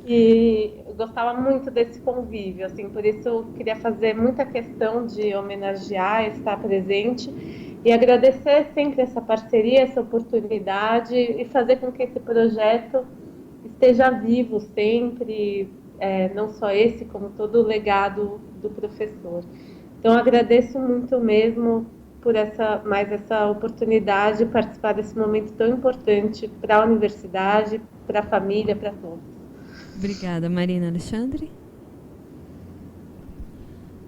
[SPEAKER 12] E eu gostava muito desse convívio, assim. Por isso eu queria fazer muita questão de homenagear, estar presente e agradecer sempre essa parceria, essa oportunidade e fazer com que esse projeto esteja vivo sempre, não só esse, como todo o legado do professor. Então agradeço muito mesmo por mais essa oportunidade de participar desse momento tão importante para a universidade, para a família, para todos.
[SPEAKER 1] Obrigada, Marina. Alexandre?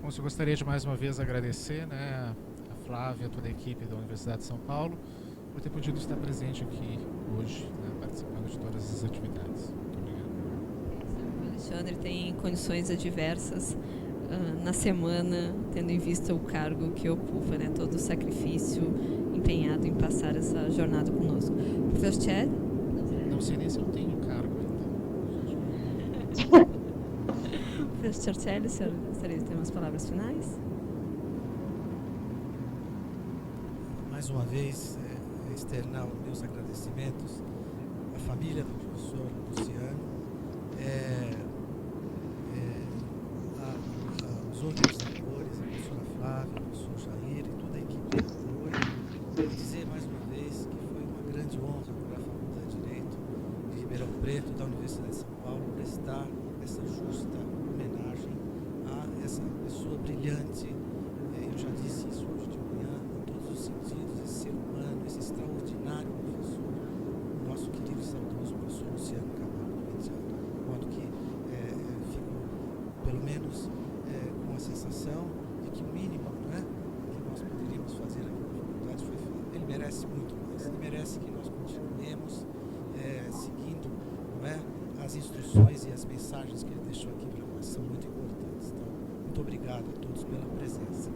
[SPEAKER 13] Bom, eu gostaria de mais uma vez agradecer, né, a Flávia, toda a equipe da Universidade de São Paulo, por ter podido estar presente aqui hoje, né, participando de todas as atividades. Muito obrigado.
[SPEAKER 1] O Alexandre tem condições adversas na semana, tendo em vista o cargo que ocupa, né, todo o sacrifício empenhado em passar essa jornada conosco. Professor Chad?
[SPEAKER 13] Não sei nem se eu tenho cargo
[SPEAKER 1] ainda. Professor Chad, o senhor gostaria de ter umas palavras finais?
[SPEAKER 14] Mais uma vez, externar os meus agradecimentos à família do professor Luciano, os outros atores, a professora Flávia, o professor Jair e toda a equipe de apoio, e dizer mais uma vez que foi uma grande honra para a Faculdade de Direito de Ribeirão Preto, da Universidade de São Paulo, prestar essa justa homenagem a essa pessoa brilhante. Eu já disse isso hoje de manhã, em todos os sentidos, esse ser humano, esse extraordinário professor, o nosso querido e saudoso professor Luciano Camargo Penteado. De modo que fico, pelo menos, com a sensação de que o mínimo, né, que nós poderíamos fazer aqui na faculdade foi feito. Ele merece muito mais, ele merece que nós continuemos seguindo, não é, as instruções e as mensagens que ele deixou aqui para nós, são muito importantes. Então, muito obrigado a todos pela presença.